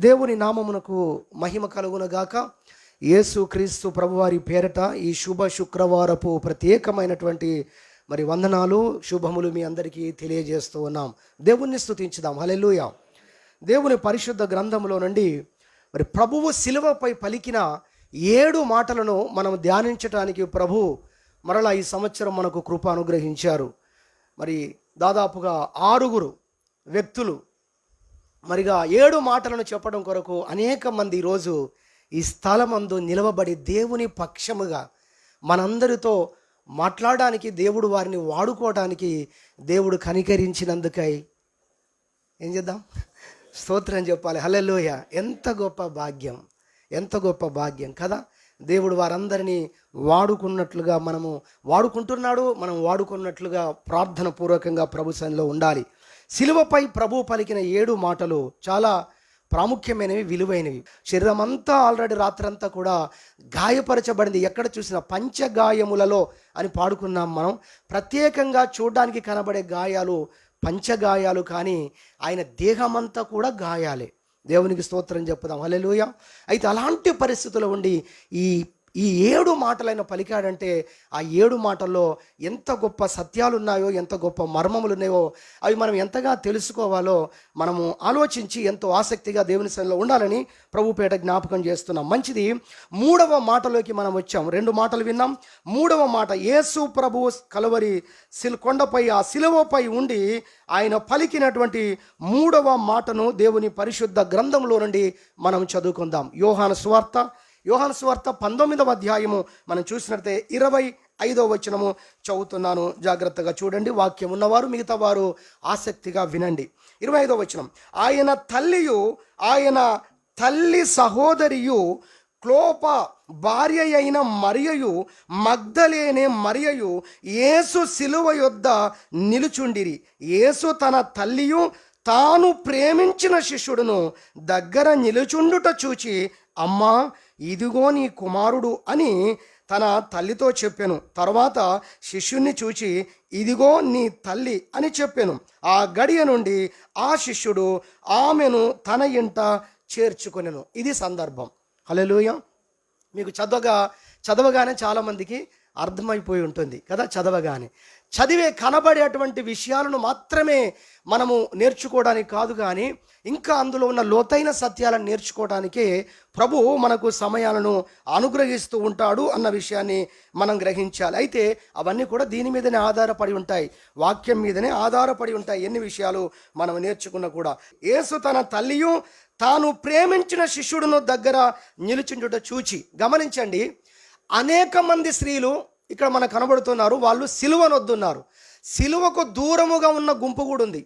దేవుని నామమునకు మహిమ కలుగునగాక. యేసు క్రీస్తు ప్రభువారి పేరట ఈ శుభ శుక్రవారపు ప్రత్యేకమైనటువంటి వందనాలు, శుభములు మీ అందరికీ తెలియజేస్తూ ఉన్నాం. దేవుణ్ణి స్తుతించుదాం. హల్లెలూయా. దేవుని పరిశుద్ధ గ్రంథంలో నుండి ప్రభువు శిలువపై పలికిన 7 మాటలను మనం ధ్యానించడానికి ప్రభు మరలా ఈ సంవత్సరం మనకు కృప అనుగ్రహించారు. దాదాపుగా 6 వ్యక్తులు 7 మాటలను చెప్పడం కొరకు అనేక మంది ఈరోజు ఈ స్థలమందు నిలవబడి దేవుని పక్షముగా మనందరితో మాట్లాడడానికి, దేవుడు వారిని వాడుకోవడానికి దేవుడు కనికరించినందుకై ఏం చేద్దాం? స్తోత్రం చెప్పాలి. హల్లెలూయా. ఎంత గొప్ప భాగ్యం, ఎంత గొప్ప భాగ్యం కదా. దేవుడు వారందరినీ వాడుకున్నట్లుగా మనం వాడుకున్నట్లుగా ప్రార్థన పూర్వకంగా ప్రభు సన్నిధిలో ఉండాలి. శిలువపై ప్రభు పలికిన 7 మాటలు చాలా ప్రాముఖ్యమైనవి, విలువైనవి. శరీరం అంతా ఆల్రెడీ రాత్రంతా కూడా గాయపరచబడింది. ఎక్కడ చూసినా పంచగాయములలో అని పాడుకున్నాం మనం. ప్రత్యేకంగా చూడడానికి కనబడే గాయాలు పంచగాయాలు, కానీ ఆయన దేహమంతా కూడా గాయాలే. దేవునికి స్తోత్రం చెప్పుదాం. హల్లెలూయా. అయితే అలాంటి పరిస్థితుల్లో ఉండి ఈ 7 మాటలైన పలికాడంటే ఆ 7 మాటల్లో ఎంత గొప్ప సత్యాలు ఉన్నాయో, ఎంత గొప్ప మర్మములు ఉన్నాయో అవి మనం ఎంతగా తెలుసుకోవాలో మనము ఆలోచించి ఎంతో ఆసక్తిగా దేవుని సన్నిధిలో ఉండాలని ప్రభుపేట జ్ఞాపకం చేస్తున్నాం. మంచిది. 3వ మాటలోకి మనం వచ్చాం. 2 మాటలు విన్నాం. 3వ మాట, యేసు ప్రభు కలువరి కొండపై ఆ శిలువపై ఉండి ఆయన పలికినటువంటి 3వ మాటను దేవుని పరిశుద్ధ గ్రంథంలో నుండి మనం చదువుకుందాం. యోహాను సువార్త 19వ అధ్యాయము మనం చూసినట్టే 25వ వచనము చదువుతున్నాను. జాగ్రత్తగా చూడండి. వాక్యం ఉన్నవారు, మిగతా వారు ఆసక్తిగా వినండి. 25వ వచనం, ఆయన తల్లి సహోదరియు క్లోప భార్య అయిన మరియయు మగ్దలేనే మరియయు యేసు శిలువ యొద్ద నిలుచుండిరి. యేసు తన తల్లియు తాను ప్రేమించిన శిష్యుడును దగ్గర నిలుచుండుట చూచి, అమ్మా, ఇదిగో నీ కుమారుడు అని తన తల్లితో చెప్పాను. తర్వాత శిష్యుణ్ణి చూచి, ఇదిగో నీ తల్లి అని చెప్పాను. ఆ గడియ నుండి ఆ శిష్యుడు ఆమెను తన ఇంట చేర్చుకొనెను. ఇది సందర్భం. హల్లెలూయా. మీకు చదవగానే చాలామందికి అర్థమైపోయి ఉంటుంది కదా. చదివే కనబడేటువంటి విషయాలను మాత్రమే మనము నేర్చుకోవడానికి కాదు, కానీ ఇంకా అందులో ఉన్న లోతైన సత్యాలను నేర్చుకోవడానికే ప్రభువు మనకు సమయాలను అనుగ్రహిస్తూ ఉంటాడు అన్న విషయాన్ని మనం గ్రహించాలి. అయితే అవన్నీ కూడా దీని మీదనే ఆధారపడి ఉంటాయి, వాక్యం మీదనే ఆధారపడి ఉంటాయి. ఎన్ని విషయాలు మనం నేర్చుకున్నా కూడా. యేసు తన తల్లియు తాను ప్రేమించిన శిష్యుడును దగ్గర నిలుచుండుట చూచి. గమనించండి, అనేక మంది స్త్రీలు ఇక్కడ మనకు కనబడుతున్నారు. వాళ్ళు సిలువనొద్దున్నారు. సిలువకు దూరముగా ఉన్న గుంపు కూడా ఉంది.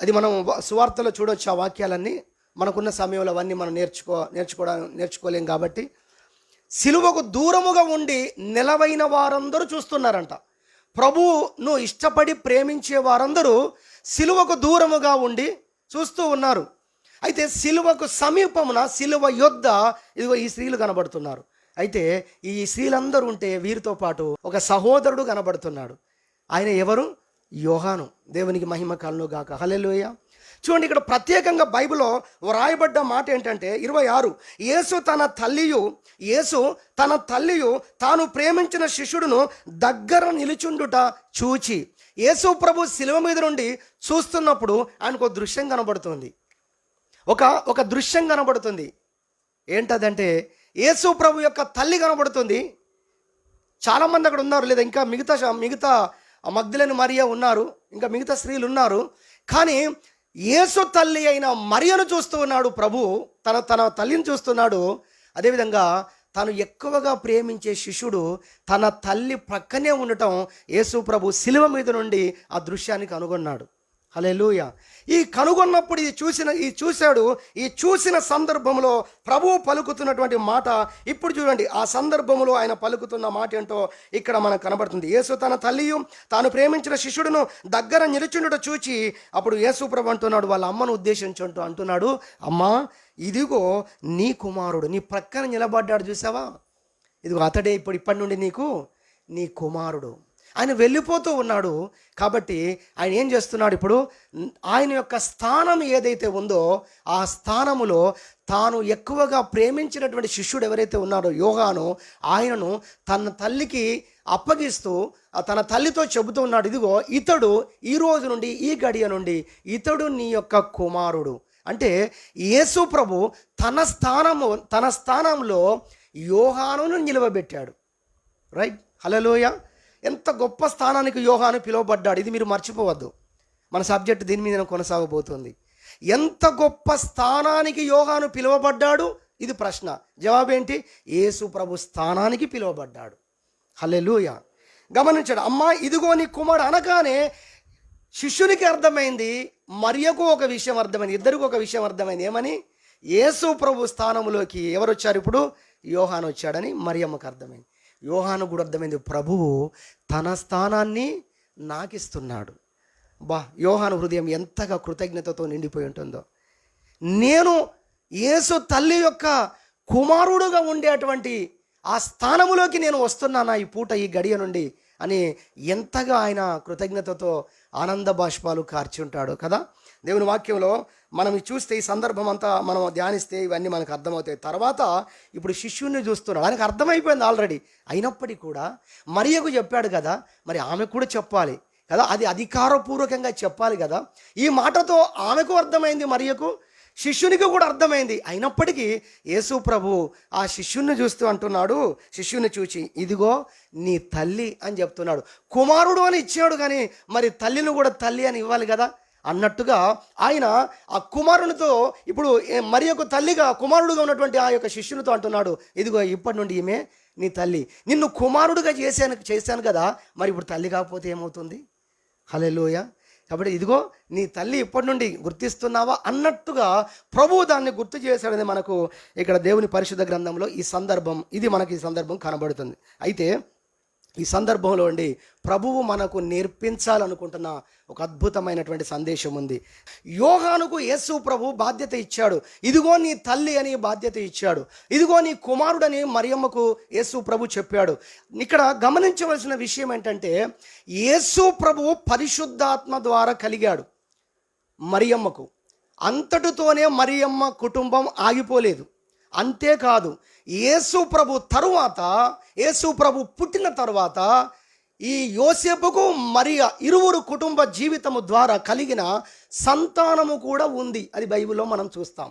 అది మనం సువార్తలో చూడొచ్చు. ఆ వాక్యాలన్నీ మనకున్న సమయంలో అవన్నీ మనం నేర్చుకోలేం కాబట్టి సిలువకు దూరముగా ఉండి నిలవైన వారందరూ చూస్తున్నారంట. ప్రభువును ఇష్టపడి ప్రేమించే వారందరూ సిలువకు దూరముగా ఉండి చూస్తూ ఉన్నారు. అయితే సిలువకు సమీపమున, సిలువ యొద్ద ఇదిగో ఈ స్త్రీలు కనబడుతున్నారు. అయితే ఈ స్త్రీలందరూ ఉంటే వీరితో పాటు ఒక సహోదరుడు కనబడుతున్నాడు. ఆయన ఎవరు? యోహాను. దేవునికి మహిమ కలుగును గాక. హల్లెలూయా. చూడండి, ఇక్కడ ప్రత్యేకంగా బైబిల్లో వ్రాయబడ్డ మాట ఏంటంటే 26, యేసు తన తల్లియు తాను ప్రేమించిన శిష్యుడును దగ్గర నిలుచుండుట చూచి. యేసు ప్రభు శిలువ మీద నుండి చూస్తున్నప్పుడు ఆయనకు ఒక దృశ్యం కనబడుతుంది. ఒక దృశ్యం కనబడుతుంది. ఏంటదంటే యేసు ప్రభు యొక్క తల్లి కనబడుతుంది. చాలామంది అక్కడ ఉన్నారు, లేదా ఇంకా మిగతా మగ్దలేని మరియ ఉన్నారు, ఇంకా మిగతా స్త్రీలు ఉన్నారు. కానీ యేసు తల్లి అయిన మరియను చూస్తూ ఉన్నాడు ప్రభు. తన తల్లిని చూస్తున్నాడు. అదేవిధంగా తాను ఎక్కువగా ప్రేమించే శిష్యుడు తన తల్లి ప్రక్కనే ఉండటం యేసు ప్రభు శిలువ మీద నుండి ఆ దృశ్యాన్ని కనుగొన్నాడు. హల్లెలూయా. ఈ కనుగొన్నప్పుడు ఈ చూసిన సందర్భంలో ప్రభువు పలుకుతున్నటువంటి మాట ఇప్పుడు చూడండి. ఆ సందర్భంలో ఆయన పలుకుతున్న మాట ఏంటో ఇక్కడ మనకు కనబడుతుంది. యేసు తన తల్లియు తాను ప్రేమించిన శిష్యుడును దగ్గర నిలుచుండుట చూచి, అప్పుడు యేసు ప్రభు అంటున్నాడు, వాళ్ళ అమ్మను ఉద్దేశించుంటూ అంటున్నాడు, అమ్మా, ఇదిగో నీ కుమారుడు. నీ ప్రక్కన నిలబడ్డాడు చూసావా, ఇదిగో అతడే ఇప్పటి నుండి నీకు నీ కుమారుడు. ఆయన వెళ్ళిపోతూ ఉన్నాడు. కాబట్టి ఆయన ఏం చేస్తున్నాడు, ఇప్పుడు ఆయన యొక్క స్థానం ఏదైతే ఉందో ఆ స్థానములో తాను ఎక్కువగా ప్రేమించినటువంటి శిష్యుడు ఎవరైతే ఉన్నాడో యోహాను, ఆయనను తన తల్లికి అప్పగిస్తూ తన తల్లితో చెబుతూ ఉన్నాడు, ఇదిగో ఇతడు ఈ రోజు నుండి, ఈ గడియ నుండి ఇతడు నీ యొక్క కుమారుడు. అంటే యేసు ప్రభు తన స్థానంలో యోహానును నిలవబెట్టాడు. రైట్, హల్లెలూయా. ఎంత గొప్ప స్థానానికి యోహాను పిలువబడ్డాడు, ఇది మీరు మర్చిపోవద్దు. మన సబ్జెక్ట్ దీని మీద కొనసాగబోతుంది. ఎంత గొప్ప స్థానానికి యోహాను పిలువబడ్డాడు, ఇది ప్రశ్న. జవాబేంటి? యేసు ప్రభు స్థానానికి పిలువబడ్డాడు. హల్లెలూయా. గమనించాడు. అమ్మా ఇదిగో నీ కుమారుడు అనగానే శిష్యునికి అర్థమైంది, మరియకు ఒక విషయం అర్థమైంది, ఇద్దరికి ఒక విషయం అర్థమైంది. ఏమని? యేసు ప్రభు స్థానంలోకి ఎవరు వచ్చారు? ఇప్పుడు యోహాను వచ్చాడని మరియమ్మకు అర్థమైంది. యోహాను కూడా అర్థమైంది, ప్రభువు తన స్థానాన్ని నాకిస్తున్నాడు. యోహాను హృదయం ఎంతగా కృతజ్ఞతతో నిండిపోయి ఉంటుందో. నేను యేసు తల్లి యొక్క కుమారుడుగా ఉండేటువంటి ఆ స్థానములోకి నేను వస్తున్నానా ఈ పూట, ఈ గడియ నుండి అని ఎంతగా ఆయన కృతజ్ఞతతో ఆనంద బాష్పాలు కార్చి ఉంటాడు కదా. దేవుని వాక్యంలో మనం చూస్తే ఈ సందర్భం అంతా మనం ధ్యానిస్తే ఇవన్నీ మనకు అర్థమవుతాయి. తర్వాత ఇప్పుడు శిష్యుని చూస్తున్నాడు, ఆయనకు అర్థమైపోయింది ఆల్రెడీ. అయినప్పటికీ కూడా మరియకు చెప్పాడు కదా, మరి ఆమెకు కూడా చెప్పాలి కదా, అది అధికారపూర్వకంగా చెప్పాలి కదా. ఈ మాటతో ఆమెకు అర్థమైంది, మరియకు, శిష్యునికి కూడా అర్థమైంది. అయినప్పటికీ యేసు ప్రభు ఆ శిష్యుని చూస్తూ అంటున్నాడు, శిష్యుని చూచి ఇదిగో నీ తల్లి అని చెప్తున్నాడు. కుమారుడు అని ఇచ్చాడు, కానీ మరి తల్లిని కూడా తల్లి అని ఇవ్వాలి కదా అన్నట్టుగా ఆయన ఆ కుమారునితో ఇప్పుడు మరియకు తల్లిగా కుమారుడుగా ఉన్నటువంటి ఆ యొక్క శిష్యునితో అంటున్నాడు, ఇదిగో ఇప్పటి నుండి ఈమె నీ తల్లి, నిన్ను కుమారుడుగా చేశాను కదా, మరి ఇప్పుడు తల్లి కాకపోతే ఏమవుతుంది? హల్లెలూయా. కాబట్టి ఇదిగో నీ తల్లి ఇప్పటి నుండి గుర్తిస్తున్నావా అన్నట్టుగా ప్రభువు దాన్ని గుర్తు చేశాడని మనకు ఇక్కడ దేవుని పరిశుద్ధ గ్రంథంలో మనకి ఈ సందర్భం కనబడుతుంది. అయితే ఈ సందర్భంలో అండి ప్రభువు మనకు నేర్పించాలనుకుంటున్న ఒక అద్భుతమైనటువంటి సందేశం ఉంది. యోహానుకు యేసు ప్రభు బాధ్యత ఇచ్చాడు, ఇదిగో నీ తల్లి అని బాధ్యత ఇచ్చాడు, ఇదిగో నీ కుమారుడని మరియమ్మకు యేసు ప్రభు చెప్పాడు. ఇక్కడ గమనించవలసిన విషయం ఏంటంటే యేసు ప్రభు పరిశుద్ధాత్మ ద్వారా కలిగాడు మరియమ్మకు. అంతటితోనే మరియమ్మ కుటుంబం ఆగిపోలేదు. అంతేకాదు, యేసు ప్రభు పుట్టిన తర్వాత ఈ యోసేపుకు మరియ ఇరువురు కుటుంబ జీవితము ద్వారా కలిగిన సంతానము కూడా ఉంది. అది బైబిల్లో మనం చూస్తాం.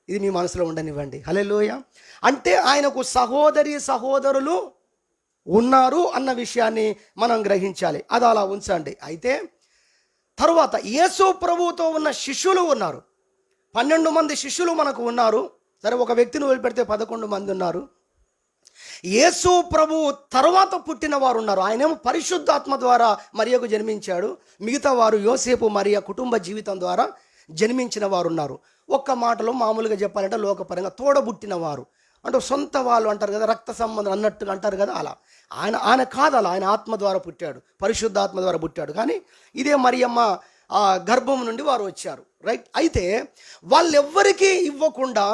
ఇది మీ మనసులో ఉండనివ్వండి. హల్లెలూయా. అంటే ఆయనకు సహోదరులు ఉన్నారు అన్న విషయాన్ని మనం గ్రహించాలి. అది అలా ఉంచండి. అయితే తరువాత యేసు ప్రభువుతో ఉన్న శిష్యులు ఉన్నారు. 12 మంది శిష్యులు మనకు ఉన్నారు. సరే, ఒక వ్యక్తిని వదిలిపెడితే 11 మంది ఉన్నారు. యేసు ప్రభు తర్వాత పుట్టిన వారు ఉన్నారు. ఆయనేమో పరిశుద్ధాత్మ ద్వారా మరియకు జన్మించాడు. మిగతా వారు యోసేపు మరియ కుటుంబ జీవితం ద్వారా జన్మించిన వారు ఉన్నారు. ఒక్క మాటలో మామూలుగా చెప్పాలంటే లోకపరంగా తోడబుట్టిన వారు అంటే సొంత వాళ్ళు అంటారు కదా, రక్త సంబంధం అన్నట్టుగా అంటారు కదా, అలా ఆయన కాదు, అలా ఆయన ఆత్మ ద్వారా పుట్టాడు, పరిశుద్ధాత్మ ద్వారా పుట్టాడు. కానీ ఇదే మరియమ్మ ఆ గర్భం నుండి వారు వచ్చారు. రైట్. అయితే వాళ్ళెవ్వరికీ ఇవ్వకుండా,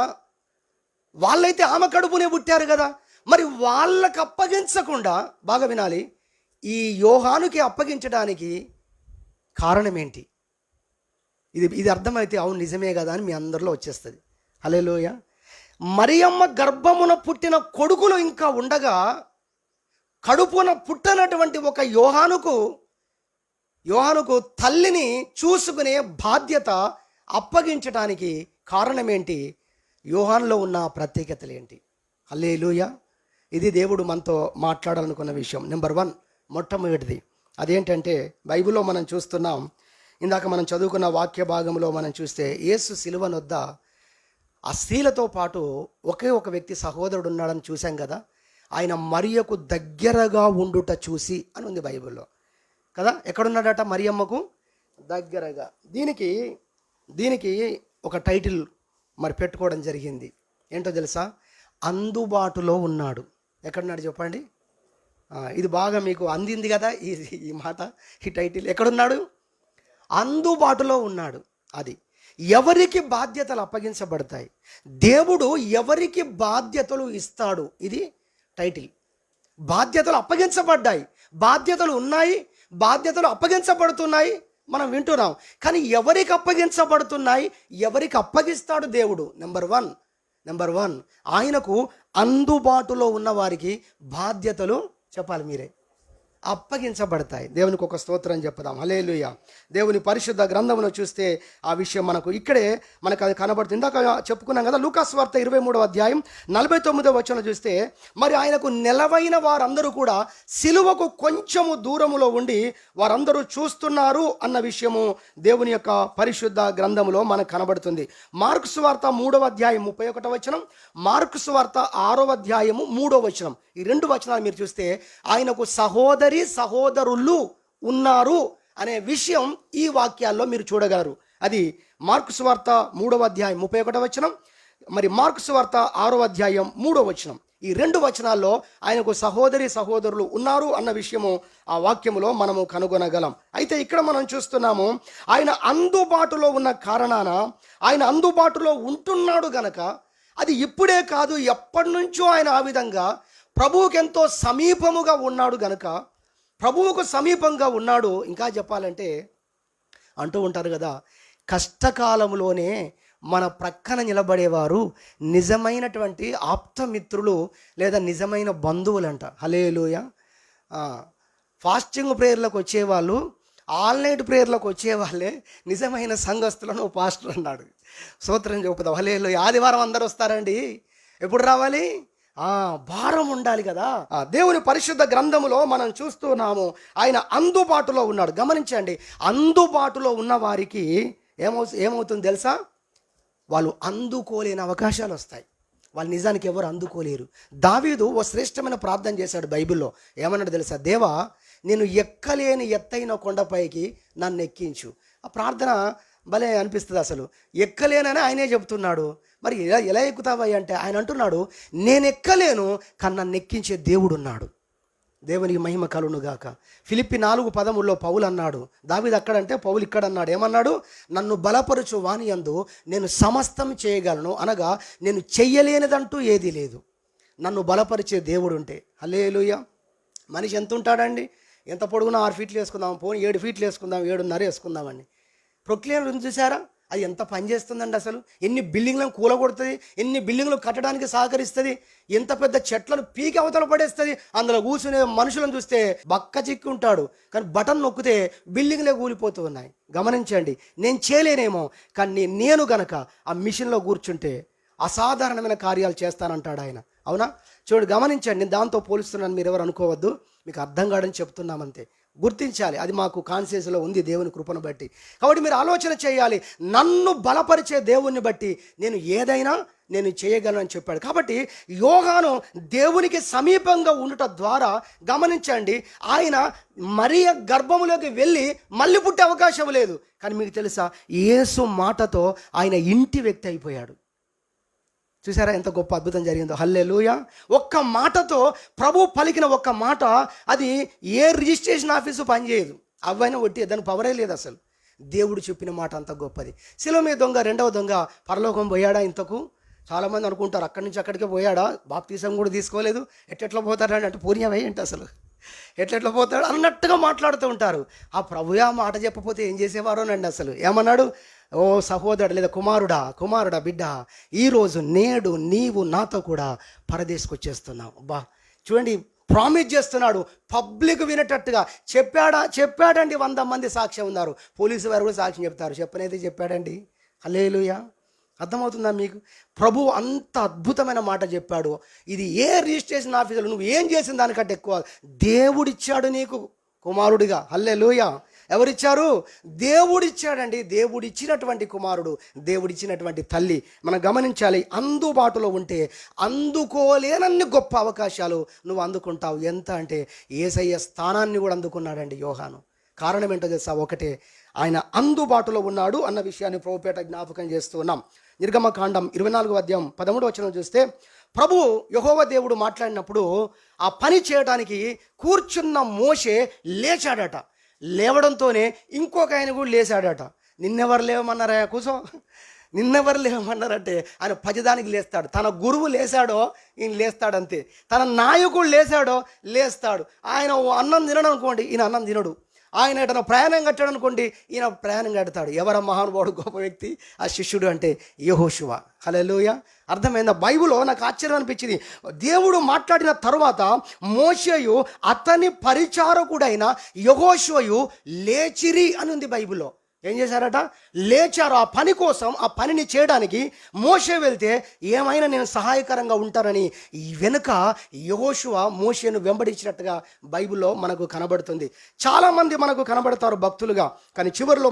వాళ్ళైతే ఆమె కడుపునే పుట్టారు కదా, మరి వాళ్ళకి అప్పగించకుండా, బాగా వినాలి, ఈ యోహానుకి అప్పగించడానికి కారణం ఏంటి? ఇది అర్థమైతే అవును నిజమే కదా అని మీ అందరిలో వచ్చేస్తుంది. హల్లెలూయా. మరియమ్మ గర్భమున పుట్టిన కొడుకులు ఇంకా ఉండగా కడుపున పుట్టనటువంటి ఒక యోహానుకు తల్లిని చూసుకునే బాధ్యత అప్పగించడానికి కారణం ఏంటి? యోహానులో ఉన్న ప్రత్యేకతలు ఏంటి? హల్లెలూయా. ఇది దేవుడు మనతో మాట్లాడాలనుకున్న విషయం. నెంబర్ 1, మొట్టమొదటిది అదేంటంటే బైబిల్లో మనం చూస్తున్నాం, ఇందాక మనం చదువుకున్న వాక్య భాగంలో మనం చూస్తే యేసు సిలువనొద్ద ఆ స్త్రీలతో పాటు ఒకే ఒక వ్యక్తి సహోదరుడు ఉన్నాడని చూసాం కదా. ఆయన మరియకు దగ్గరగా ఉండుట చూసి అని ఉంది బైబిల్లో కదా. ఎక్కడున్నాడట? మరియమ్మకు దగ్గరగా. దీనికి ఒక టైటిల్ మరి పెట్టుకోవడం జరిగింది. ఏంటో తెలుసా? అందుబాటులో ఉన్నాడు. ఎక్కడున్నాడు చెప్పండి. ఇది బాగా మీకు అందింది కదా ఈ మాట, ఈ టైటిల్. ఎక్కడున్నాడు? అందుబాటులో ఉన్నాడు. అది ఎవరికి బాధ్యతలు అప్పగించబడతాయి, దేవుడు ఎవరికి బాధ్యతలు ఇస్తాడు, ఇది టైటిల్. బాధ్యతలు అప్పగించబడ్డాయి, బాధ్యతలు ఉన్నాయి, బాధ్యతలు అప్పగించబడుతున్నాయి, మనం వింటున్నాం. కానీ ఎవరికి అప్పగించబడుతున్నాయి, ఎవరికి అప్పగిస్తాడు దేవుడు? నెంబర్ వన్ ఆయనకు అందుబాటులో ఉన్న వారికి బాధ్యతలు చెప్పాలి మీరే అప్పగించబడతాయి. దేవునికి ఒక స్తోత్రం చెప్పుదాం. హల్లెలూయా. దేవుని పరిశుద్ధ గ్రంథంలో చూస్తే ఆ విషయం ఇక్కడే మనకు అది కనబడుతుంది. ఇందాక చెప్పుకున్నాం కదా, లూకాసు వార్త 23వ అధ్యాయం 49వ వచనం చూస్తే, మరి ఆయనకు నెలవైన వారందరూ కూడా సిలువకు కొంచెము దూరములో ఉండి వారందరూ చూస్తున్నారు అన్న విషయము దేవుని యొక్క పరిశుద్ధ గ్రంథంలో మనకు కనబడుతుంది. మార్కు సువార్త 3వ అధ్యాయం 31వ వచనం, మార్కు సువార్త 6వ అధ్యాయము 3వ వచనం, ఈ 2 వచనాలు మీరు చూస్తే ఆయనకు సహోదరులు ఉన్నారు అనే విషయం ఈ వాక్యాల్లో మీరు చూడగలరు. అది మార్కు సువార్త 3వ అధ్యాయం 31వ వచనం, మరి మార్కు సువార్త 6వ అధ్యాయం 3వ వచనం. ఈ 2 వచనాల్లో ఆయనకు సహోదరులు ఉన్నారు అన్న విషయము ఆ వాక్యములో మనము కనుగొనగలం. అయితే ఇక్కడ మనం చూస్తున్నాము, ఆయన అందుబాటులో ఉన్న కారణాన, ఆయన అందుబాటులో ఉంటున్నాడు గనక, అది ఇప్పుడే కాదు ఎప్పటి నుంచో ఆయన ఆ విధంగా ప్రభువుకి ఎంతో సమీపముగా ఉన్నాడు గనక, ప్రభువుకు సమీపంగా ఉన్నాడు. ఇంకా చెప్పాలంటే అంటూ ఉంటారు కదా, కష్టకాలంలోనే మన ప్రక్కన నిలబడేవారు నిజమైనటువంటి ఆప్తమిత్రులు లేదా నిజమైన బంధువులంట. హల్లెలూయా. ఫాస్టింగ్ ప్రేయర్లకు వచ్చేవాళ్ళు, ఆల్ నైట్ ప్రేయర్లకు వచ్చేవాళ్ళే నిజమైన సంఘస్థులను పాస్టర్ అన్నాడు. స్తోత్రం చెప్పుదాం. హల్లెలూయా. ఆదివారం అందరూ వస్తారండి, ఎప్పుడు రావాలి? భారం ఉండాలి కదా. దేవుని పరిశుద్ధ గ్రంథములో మనం చూస్తున్నాము, ఆయన అందుబాటులో ఉన్నాడు. గమనించండి, అందుబాటులో ఉన్న వారికి ఏమవుతుంది తెలుసా? వాళ్ళు అందుకోలేని అవకాశాలు వస్తాయి. వాళ్ళు నిజానికి ఎవరు అందుకోలేరు. దావీదు ఓ శ్రేష్టమైన ప్రార్థన చేశాడు బైబిల్లో. ఏమన్నాడు తెలుసా? దేవా, నేను ఎక్కలేని ఎత్తైన కొండపైకి నన్ను ఎక్కించు. ఆ ప్రార్థన భలే అనిపిస్తుంది. అసలు ఎక్కలేనని ఆయనే చెప్తున్నాడు. మరి ఎలా ఎక్కుతావా అంటే ఆయన అంటున్నాడు, నేను ఎక్కలేను కానీ నన్ను ఎక్కించే దేవుడు ఉన్నాడు. దేవునికి మహిమ కలుగును గాక. ఫిలిప్పి 4:13 పౌలు అన్నాడు, దావీదు అక్కడంటే పౌలు ఇక్కడ అన్నాడు. ఏమన్నాడు? నన్ను బలపరచు వాని యందు నేను సమస్తం చేయగలను, అనగా నేను చెయ్యలేనిదంటూ ఏదీ లేదు. నన్ను బలపరిచే దేవుడు ఉంటే. హల్లెలూయా. మనిషి ఎంత ఉంటాడండి? ఎంత పొడుగునా 6 ఫీట్లు వేసుకుందాం, పోనీ 7 ఫీట్లు వేసుకుందాం, 7.5 వేసుకుందామండి. ప్రొక్లేన్ చూసారా? అది ఎంత పని చేస్తుందండి అసలు. ఎన్ని బిల్డింగ్లను కూలగొడుతుంది, ఎన్ని బిల్డింగ్లు కట్టడానికి సహకరిస్తుంది, ఎంత పెద్ద చెట్లను పీకి అవతల పడేస్తుంది. అందులో కూర్చునే మనుషులను చూస్తే బక్క చిక్కి ఉంటాడు, కానీ బటన్ నొక్కితే బిల్డింగ్లే కూలిపోతూ ఉన్నాయి. గమనించండి, నేను చేయలేనేమో, కానీ నేను గనక ఆ మిషన్లో కూర్చుంటే అసాధారణమైన కార్యాలు చేస్తానంటాడు ఆయన. అవునా? చూడు, గమనించండి, నేను దాంతో పోలుస్తున్నాను, మీరు ఎవరు అనుకోవద్దు, మీకు అర్థం కాడని చెప్తున్నామంతే. గుర్తించాలి, అది మాకు కాన్షియస్లో ఉంది దేవుని కృపను బట్టి. కాబట్టి మీరు ఆలోచన చేయాలి, నన్ను బలపరిచే దేవుణ్ణి బట్టి నేను చేయగలను అని చెప్పాడు. కాబట్టి యోహాను దేవునికి సమీపంగా ఉండటం ద్వారా, గమనించండి, ఆయన మరియ గర్భములోకి వెళ్ళి మళ్ళీ పుట్టే అవకాశం లేదు. కానీ మీకు తెలుసా, యేసు మాటతో ఆయన ఇంటి వ్యక్తి అయిపోయాడు. చూసారా ఎంత గొప్ప అద్భుతం జరిగిందో? హల్లెలూయా. ఒక్క మాటతో, ప్రభు పలికిన ఒక్క మాట, అది ఏ రిజిస్ట్రేషన్ ఆఫీసు పనిచేయదు. అవైనా ఒట్టి దానికి పవరే లేదు అసలు. దేవుడు చెప్పిన మాట అంత గొప్పది. శిలువ మీద దొంగ, 2వ దొంగ పరలోకం పోయాడా? ఇంతకు చాలామంది అనుకుంటారు అక్కడి నుంచి అక్కడికే పోయాడా, బాప్తీసం కూడా తీసుకోలేదు, ఎట్లా పోతాడు అంటే పుణ్యం ఏంటి అసలు, ఎట్లా పోతాడు అన్నట్టుగా మాట్లాడుతూ ఉంటారు. ఆ ప్రభుయే ఆ మాట చెప్పకపోతే ఏం చేసేవారోనండి అసలు. ఏమన్నాడు? ఓ సహోదరుడు లేదా కుమారుడా బిడ్డ, ఈరోజు నేడు నీవు నాతో కూడా పరదేశకు వచ్చేస్తున్నావు. అబ్బా చూడండి, ప్రామిస్ చేస్తున్నాడు, పబ్లిక్ వినేటట్టుగా చెప్పాడండి. 100 మంది సాక్ష్యం ఉన్నారు, పోలీసు వారు కూడా సాక్ష్యం చెప్తారు, చెప్పనైతే చెప్పాడండి. హల్లెలూయా. అర్థమవుతుందా మీకు? ప్రభు అంత అద్భుతమైన మాట చెప్పాడు. ఇది ఏ రిజిస్ట్రేషన్ ఆఫీసులో నువ్వు ఏం చేసిన దానికంటే ఎక్కువ దేవుడిచ్చాడు నీకు కుమారుడిగా. హల్లెలూయా. ఎవరిచ్చారు? దేవుడిచ్చాడండి. దేవుడిచ్చినటువంటి కుమారుడు, దేవుడిచ్చినటువంటి తల్లి. మనం గమనించాలి, అందుబాటులో ఉంటే అందుకోలేనన్ని గొప్ప అవకాశాలు నువ్వు అందుకుంటావు. ఎంత అంటే యేసయ్య స్థానాన్ని కూడా అందుకున్నాడండి యోహాను. కారణం ఏంటో తెలుసా? ఒకటే, ఆయన అందుబాటులో ఉన్నాడు అన్న విషయాన్ని ప్రభుపేట జ్ఞాపకం చేస్తూ ఉన్నాం. నిర్గమకాండం 24వ అధ్యాయం 13వ వచనం చూస్తే, ప్రభు యెహోవా దేవుడు మాట్లాడినప్పుడు ఆ పని చేయడానికి కూర్చున్న మోషే లేచాడట. లేవడంతోనే ఇంకొక ఆయన కూడా లేచాడట. నిన్నెవరు లేవమన్నారా? కూర్చో, నిన్నెవరు లేవమన్నారంటే ఆయన పజదానికి లేస్తాడు. తన గురువు లేచాడో ఈయన లేస్తాడు అంతే. తన నాయకుడు లేచాడో లేస్తాడు. ఆయన అన్నం తినడం అనుకోండి, ఈయన అన్నం తినడు. ఆయన ఎటన ప్రయాణం కట్టాడు అనుకోండి, ఈయన ప్రయాణం కడతాడు. ఎవర మహానుభావుడు గొప్ప వ్యక్తి? ఆ శిష్యుడు అంటే యెహోషువ. హల్లెలూయా. అర్థమైందా? బైబిల్లో నాకు ఆశ్చర్యం అనిపించింది. దేవుడు మాట్లాడిన తర్వాత మోషేయు అతని పరిచారకుడైన యెహోషువయు లేచిరి అని ఉంది బైబిల్లో. ఏం చేశారట? లేచారు. ఆ పని కోసం, ఆ పనిని చేయడానికి మోషే వెళ్తే ఏమైనా నేను సహాయకరంగా ఉంటానని వెనుక యెహోషువ మోషేను వెంబడించినట్టుగా బైబిల్లో మనకు కనబడుతుంది. చాలామంది మనకు కనబడతారు భక్తులుగా, కానీ చివరిలో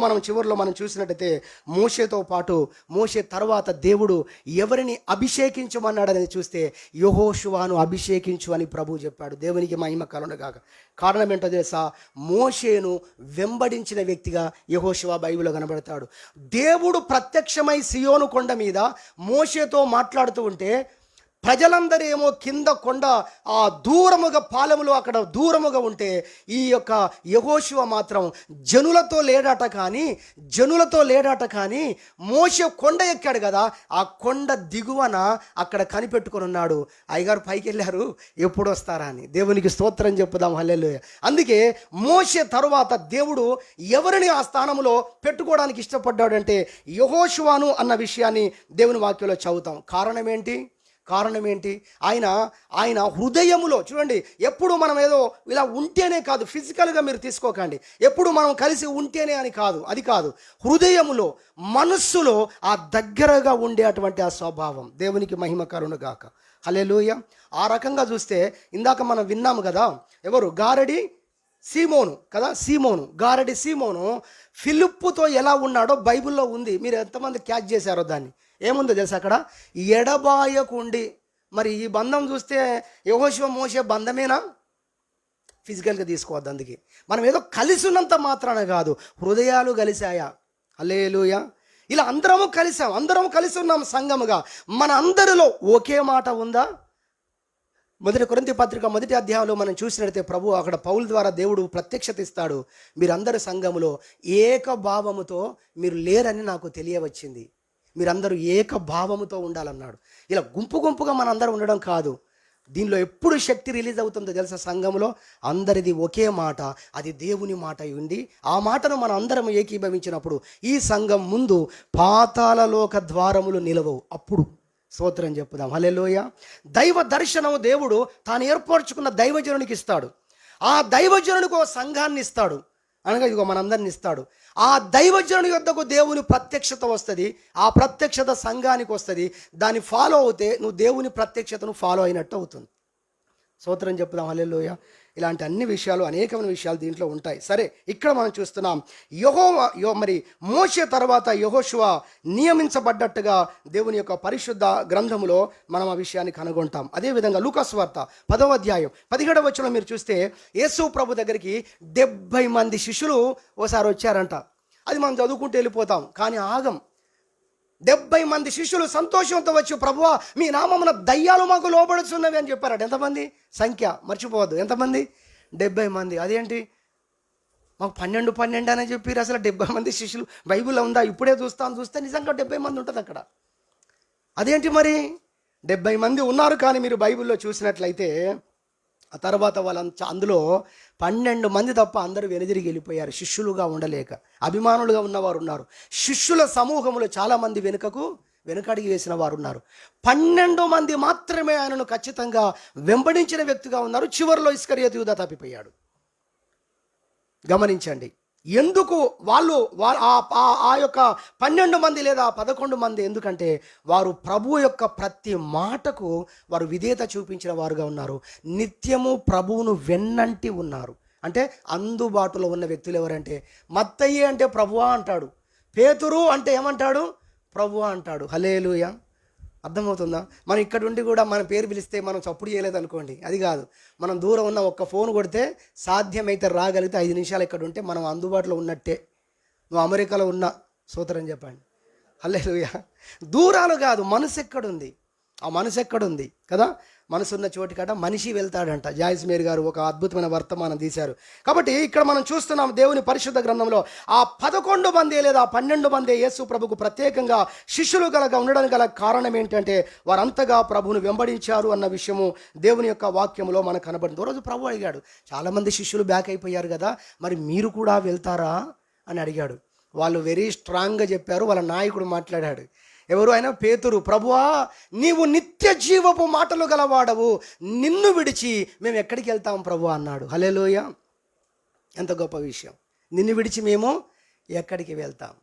మనం చూసినట్టయితే మోషేతో పాటు మోషే తర్వాత దేవుడు ఎవరిని అభిషేకించమన్నాడనేది చూస్తే యెహోషువను అభిషేకించు అని ప్రభువు చెప్పాడు. దేవునికి మహిమ కలుగునుగాక. కారణం ఏంటో తెలుసా? మోషేను వెంబడించిన వ్యక్తిగా యెహోషువ బైబిల్లో కనబడతాడు. దేవుడు ప్రత్యక్షమై సియోను కొండ మీద మోషేతో మాట్లాడుతూ ఉంటే ప్రజలందరూ ఏమో కింద కొండ ఆ దూరముగా పాలెములో అక్కడ దూరముగా ఉంటే ఈ యొక్క యెహోషువ మాత్రం జనులతో లేడాట కానీ మోషే కొండ ఎక్కాడు కదా, ఆ కొండ దిగువన అక్కడ కనిపెట్టుకొని ఉన్నాడు. అయ్యగారు పైకి వెళ్ళారు, ఎప్పుడు వస్తారా అని. దేవునికి స్తోత్రం చెప్పుదాం. హల్లెలూయా. అందుకే మోషే తరువాత దేవుడు ఎవరిని ఆ స్థానంలో పెట్టుకోవడానికి ఇష్టపడ్డాడంటే యెహోషువను అన్న విషయాన్ని దేవుని వాక్యంలో చదువుతాం. కారణం ఏంటి? ఆయన హృదయములో చూడండి, ఎప్పుడు మనం ఏదో ఇలా ఉంటేనే కాదు, ఫిజికల్గా మీరు తీసుకోకండి, ఎప్పుడు మనం కలిసి ఉంటేనే అని కాదు, అది కాదు. హృదయములో, మనస్సులో ఆ దగ్గరగా ఉండే అటువంటి ఆ స్వభావం. దేవునికి మహిమ కలుగునుగాక. హల్లెలూయా. ఆ రకంగా చూస్తే ఇందాక మనం విన్నాము కదా, ఎవరు? గారడి సీమోను కదా. గారడి సీమోను ఫిలిప్పుతో ఎలా ఉన్నాడో బైబిల్లో ఉంది. మీరు ఎంతమంది క్యాచ్ చేశారో దాన్ని? ఏముందో తెలుసా అక్కడ? ఎడబాయకుండి. మరి ఈ బంధం చూస్తే యెహోషువ మోషే బంధమేనా? ఫిజికల్గా తీసుకోవద్దు. అందుకే మనం ఏదో కలిసి ఉన్నంత మాత్రాన కాదు, హృదయాలు కలిసాయా? హల్లెలూయా. ఇలా అందరము కలిసి ఉన్నాం సంఘముగా. మన అందరిలో ఒకే మాట ఉందా? 1 కొరింథీ పత్రిక 1వ అధ్యాయంలో మనం చూసినట్లయితే ప్రభు అక్కడ పౌలు ద్వారా దేవుడు ప్రత్యక్షత ఇస్తాడు. మీరందరూ సంఘములో ఏకభావముతో మీరు లేరని నాకు తెలియవచ్చింది. మీరందరూ ఏకభావముతో ఉండాలన్నాడు. ఇలా గుంపుగా మనందరం ఉండడం కాదు. దీనిలో ఎప్పుడు శక్తి రిలీజ్ అవుతుందో తెలుసా? సంఘంలో అందరిది ఒకే మాట, అది దేవుని మాట ఉండి ఆ మాటను మనం అందరం ఏకీభవించినప్పుడు ఈ సంఘం ముందు పాతాళలోక ద్వారములు నిలవవు. అప్పుడు స్తోత్రం చెప్పుదాం. హల్లెలూయా. దైవ దర్శనం దేవుడు తాను ఏర్పరచుకున్న దైవజనునికి ఇస్తాడు. ఆ దైవజనునికి ఒక సంఘాన్ని ఇస్తాడు, అనగా ఇదిగో మనందరిని ఇస్తాడు. ఆ దైవజనుని యొద్దకు దేవుని ప్రత్యక్షత వస్తుంది, ఆ ప్రత్యక్షత సంఘానికి వస్తుంది. దాన్ని ఫాలో అవుతే నువ్వు దేవుని ప్రత్యక్షతను ఫాలో అయినట్టు అవుతుంది. స్తోత్రం చెప్పుదాం. హల్లెలూయా. ఇలాంటి అన్ని విషయాలు, అనేకమైన విషయాలు దీంట్లో ఉంటాయి. సరే, ఇక్కడ మనం చూస్తున్నాం మరి మోషే తర్వాత యెహోషువ నియమించబడ్డట్టుగా దేవుని యొక్క పరిశుద్ధ గ్రంథములో మనం ఆ విషయాన్ని కనుగొంటాం. అదేవిధంగా లూకా సువార్త 10వ అధ్యాయం 17వ వచనంలో మీరు చూస్తే యేసు ప్రభు దగ్గరికి 70 మంది శిష్యులు ఓసారి వచ్చారంట. అది మనం చదువుకుంటూ వెళ్ళిపోతాం, కానీ ఆగం. 70 మంది శిష్యులు సంతోషంతో వచ్చి, ప్రభువా మీ నామమున దయ్యాలు మాకు లోబడుచున్నవి అని చెప్పారట. ఎంతమంది? సంఖ్య మర్చిపోవద్దు. ఎంతమంది? 70 మంది. అదేంటి మాకు 12 అని చెప్పారు? అసలు 70 మంది శిష్యులు బైబిల్లో ఉందా? ఇప్పుడే చూస్తే నిజంగా 70 మంది ఉంటుంది అక్కడ. అదేంటి మరి? 70 మంది ఉన్నారు, కానీ మీరు బైబిల్లో చూసినట్లయితే ఆ తర్వాత వాళ్ళంతా అందులో 12 మంది తప్ప అందరూ వెనుదిరిగి వెళ్ళిపోయారు, శిష్యులుగా ఉండలేక. అభిమానులుగా ఉన్నవారు ఉన్నారు, శిష్యుల సమూహంలో చాలామంది వెనుకడిగి వేసిన వారు ఉన్నారు. 12 మంది మాత్రమే ఆయనను ఖచ్చితంగా వెంబడించిన వ్యక్తిగా ఉన్నారు. చివరిలో ఇస్కరియోతు యూదా తప్పిపోయాడు. గమనించండి, ఎందుకు వాళ్ళు ఆ యొక్క 12 మంది లేదా 11 మంది? ఎందుకంటే వారు ప్రభువు యొక్క ప్రతి మాటకు వారు విధేయత చూపించిన వారుగా ఉన్నారు. నిత్యము ప్రభువును వెన్నంటి ఉన్నారు. అంటే అందుబాటులో ఉన్న వ్యక్తులు ఎవరంటే, మత్తయి అంటే ప్రభువా అంటాడు, పేతురు అంటే ఏమంటాడు? ప్రభువా అంటాడు. హల్లెలూయా. అర్థమవుతుందా? మనం ఇక్కడ ఉండి కూడా మన పేరు పిలిస్తే మనం చప్పుడు చేయలేదు అనుకోండి, అది కాదు. మనం దూరం ఉన్న ఒక్క ఫోన్ కొడితే సాధ్యమైతే రాగలిగితే 5 నిమిషాలు ఇక్కడ ఉంటే మనం అందుబాటులో ఉన్నట్టే. నువ్వు అమెరికాలో ఉన్నా స్తోత్రం చెప్పండి. హల్లెలూయా. దూరాలు కాదు, మనసు ఎక్కడుంది? ఆ మనసు ఎక్కడుంది కదా? మనసున్న చోటికట మనిషి వెళ్తాడంట. జాయిస్ మేరీ గారు ఒక అద్భుతమైన వర్తమానం తీశారు. కాబట్టి ఇక్కడ మనం చూస్తున్నాం దేవుని పరిశుద్ధ గ్రంథంలో ఆ 11 మంది లేదా 12 మంది యేసు ప్రభుకు ప్రత్యేకంగా శిష్యులు ఉండడానికి గల కారణం ఏంటంటే వారంతగా ప్రభువును వెంబడించారు అన్న విషయము దేవుని యొక్క వాక్యంలో మనకు కనబడింది. రోజు ప్రభు అడిగాడు, చాలామంది శిష్యులు బ్యాక్ అయిపోయారు కదా, మరి మీరు కూడా వెళ్తారా అని అడిగాడు. వాళ్ళు వెరీ స్ట్రాంగ్గా చెప్పారు. వాళ్ళ నాయకుడు మాట్లాడాడు. ఎవరు అయినా పేతురు, ప్రభువా నీవు నిత్య జీవపు మాటలు గలవాడవు, నిన్ను విడిచి మేము ఎక్కడికి వెళ్తాం ప్రభు అన్నాడు. హల్లెలూయా, ఎంత గొప్ప విషయం. నిన్ను విడిచి మేము ఎక్కడికి వెళ్తాం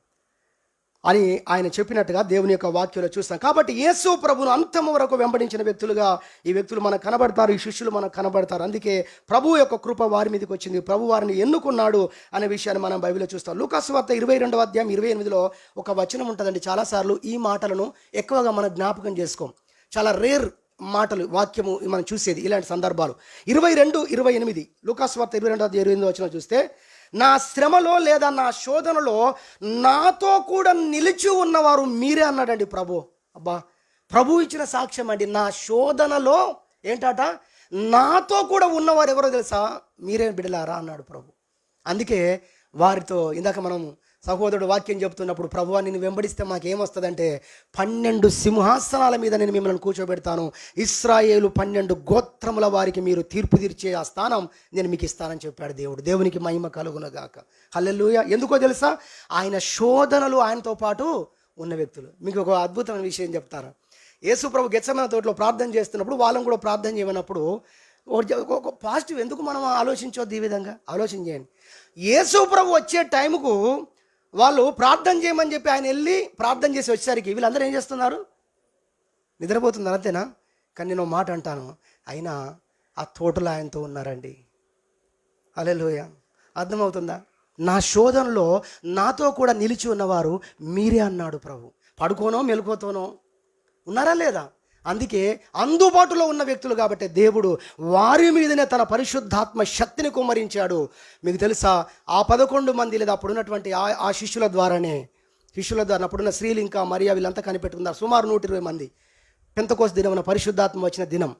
అని ఆయన చెప్పినట్టుగా దేవుని యొక్క వాక్యంలో చూస్తాం. కాబట్టి యేసు ప్రభును అంతము వరకు వెంబడించిన వ్యక్తులుగా ఈ వ్యక్తులు మనకు కనబడతారు, ఈ శిష్యులు మనకు కనబడతారు. అందుకే ప్రభు యొక్క కృప వారి మీదకి వచ్చింది, ప్రభు వారిని ఎన్నుకున్నాడు అనే విషయాన్ని మనం బైబిల్లో చూస్తాం. లూకాసు వార్త 22వ అధ్యాయం 28లో ఒక వచనం ఉంటుందండి. చాలాసార్లు ఈ మాటలను ఎక్కువగా మనం జ్ఞాపకం చేసుకోం. చాలా రేర్ మాటలు, వాక్యము మనం చూసేది ఇలాంటి సందర్భాలు. 22-28 లూకాసు వార్త 22-28 వచనం చూస్తే, నా శ్రమలో లేదా నా శోధనలో నాతో కూడా నిలిచి ఉన్నవారు మీరే అన్నాడండి ప్రభు. అబ్బా, ప్రభు ఇచ్చిన సాక్ష్యం అండి. నా శోధనలో ఏంటట, నాతో కూడా ఉన్నవారు ఎవరో తెలుసా, మీరే బిడలారా అన్నాడు ప్రభు. అందుకే వారితో ఇందాక మనం సహోదరుడు వాక్యం చెబుతున్నప్పుడు, ప్రభువా నిన్ను వెంబడిస్తే మాకేమొస్తుందంటే 12 సింహాసనాల మీద నేను మిమ్మల్ని కూర్చోబెడతాను, ఇశ్రాయేలు 12 గోత్రముల వారికి మీరు తీర్పు తీర్చే ఆ స్థానం నేను మీకు ఇస్తానని చెప్పాడు దేవుడు. దేవునికి మహిమ కలుగునుగాక. హల్లెలూయా. ఎందుకో తెలుసా, ఆయన శోధనలు ఆయనతో పాటు ఉన్న వ్యక్తులు. మీకు ఒక అద్భుతమైన విషయం చెప్తారు. యేసు ప్రభు గెత్సేమనే తోటలో ప్రార్థన చేస్తున్నప్పుడు వాళ్ళని కూడా ప్రార్థన చేయమన్నప్పుడు ఒక పాజిటివ్ ఎందుకు మనం ఆలోచించొద్దు, ఈ విధంగా ఆలోచన చేయండి. యేసు ప్రభు వచ్చే టైంకు వాళ్ళు ప్రార్థన చేయమని చెప్పి ఆయన వెళ్ళి ప్రార్థన చేసి వచ్చేసరికి వీళ్ళందరూ ఏం చేస్తున్నారు, నిద్రపోతున్నారు, అంతేనా? కానీ నేను మాట అంటాను, అయినా ఆ తోటలో ఆయనతో ఉన్నారండి. హల్లెలూయా. అర్థమవుతుందా? నా శోధనలో నాతో కూడా నిలిచి ఉన్నవారు మీరే అన్నాడు ప్రభు. పడుకోనో మెలుకోతోనో ఉన్నారా లేదా? అందుకే అందుబాటులో ఉన్న వ్యక్తులు కాబట్టి దేవుడు వారి మీదనే తన పరిశుద్ధాత్మ శక్తిని కుమ్మరించాడు. మీకు తెలుసా, ఆ 11 మంది లేదా అప్పుడున్నటువంటి ఆ శిష్యుల ద్వారా అప్పుడున్న స్త్రీలు ఇంకా మరియా వీళ్ళంతా కనిపెట్టుకున్నారు. సుమారు 120 మంది. పెంతెకోస్తు దినమున పరిశుద్ధాత్మ వచ్చిన దినం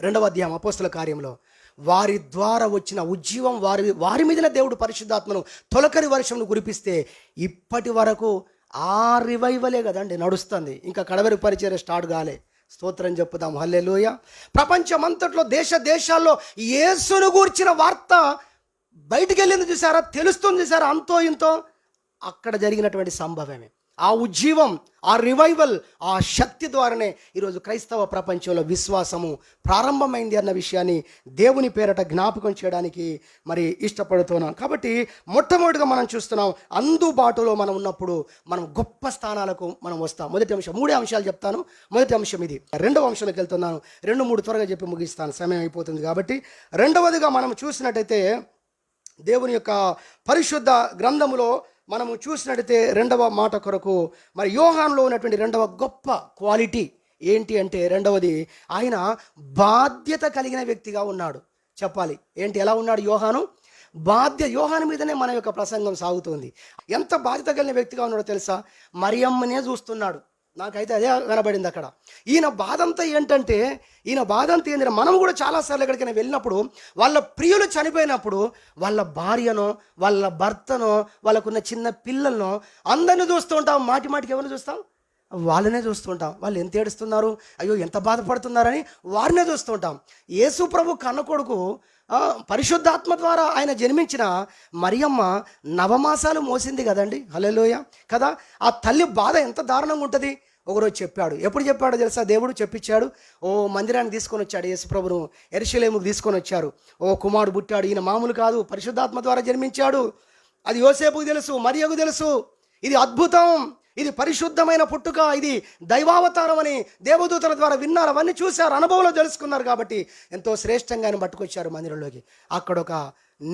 2వ అధ్యాయం అపోస్తల కార్యంలో వారి ద్వారా వచ్చిన ఉజ్జీవం వారి మీదనే దేవుడు పరిశుద్ధాత్మను తొలకరి వర్షంను కురిపిస్తే ఇప్పటి వరకు ఆ రివైవలే కదండి నడుస్తుంది. ఇంకా కడవరి పరిచర్య స్టార్ట్ కాలే. స్తోత్రం చెప్పుదాం. హల్లెలూయా. ప్రపంచమంతట్లో దేశాల్లో యేసును గూర్చిన వార్త బయటికి వెళ్ళింది చూసారా, తెలుస్తుంది చూసారా, అంతో ఇంతో అక్కడ జరిగినటువంటి సంభవమే. ఆ ఉజ్జీవం, ఆ రివైవల్, ఆ శక్తి ద్వారానే ఈరోజు క్రైస్తవ ప్రపంచంలో విశ్వాసము ప్రారంభమైంది అన్న విషయాన్ని దేవుని పేరట జ్ఞాపకం చేయడానికి మరి ఇష్టపడుతున్నాం. కాబట్టి మొట్టమొదటిగా మనం చూస్తున్నాం, అందుబాటులో మనం ఉన్నప్పుడు మనం గొప్ప స్థానాలకు మనం వస్తాం. మొదటి అంశం, 3 అంశాలు చెప్తాను. మొదటి అంశం ఇది. 2వ అంశంలోకి వెళ్తున్నాను. 2-3 త్వరగా చెప్పి ముగిస్తాను, సమయం అయిపోతుంది కాబట్టి. 2వదిగా మనం చూసినట్టయితే దేవుని యొక్క పరిశుద్ధ గ్రంథములో మనము చూసినట్టయితే 2వ మాట కొరకు మరి యోహానులో ఉన్నటువంటి 2వ గొప్ప క్వాలిటీ ఏంటి అంటే, 2వది ఆయన బాధ్యత కలిగిన వ్యక్తిగా ఉన్నాడు. చెప్పాలి ఏంటి, ఎలా ఉన్నాడు యోహాను? యోహాను మీదనే మన యొక్క ప్రసంగం సాగుతుంది. ఎంత బాధ్యత కలిగిన వ్యక్తిగా ఉన్నాడో తెలుసా? మరియమ్మనే చూస్తున్నాడు. నాకైతే అదే కనబడింది అక్కడ. ఈయన బాధ అంతా ఏంటంటే, మనం కూడా చాలాసార్లు ఎక్కడికైనా వెళ్ళినప్పుడు వాళ్ళ ప్రియులు చనిపోయినప్పుడు వాళ్ళ భార్యనో వాళ్ళ భర్తనో వాళ్ళకున్న చిన్న పిల్లలనో అందరిని చూస్తూ ఉంటాం. మాటికి ఎవరిని చూస్తాం? వాళ్ళనే చూస్తుంటాం. వాళ్ళు ఎంత ఏడుస్తున్నారు, అయ్యో ఎంత బాధపడుతున్నారని వారినే చూస్తుంటాం. యేసు ప్రభు కన్న కొడుకు పరిశుద్ధాత్మ ద్వారా ఆయన జన్మించిన మరియమ్మ నవమాసాలు మోసింది కదండి. హల్లెలూయా కదా. ఆ తల్లి బాధ ఎంత దారుణంగా ఉంటుంది. ఒకరోజు చెప్పాడు. ఎప్పుడు చెప్పాడో తెలుసా? దేవుడు చెప్పించాడు. మందిరానికి తీసుకొని వచ్చాడు యేసు ప్రభును, యెరూషలేముకు తీసుకొని వచ్చారు. కుమారుడు పుట్టాడు. ఈయన మామూలు కాదు, పరిశుద్ధాత్మ ద్వారా జన్మించాడు. అది యోసేపుకు తెలుసు, మరియకు తెలుసు. ఇది అద్భుతం, ఇది పరిశుద్ధమైన పుట్టుక, ఇది దైవావతారం అని దేవదూతల ద్వారా విన్నారు. అవన్నీ చూశారు, అనుభవంలో తెలుసుకున్నారు. కాబట్టి ఎంతో శ్రేష్టంగా ఆయన పట్టుకొచ్చారు మందిరంలోకి. అక్కడ ఒక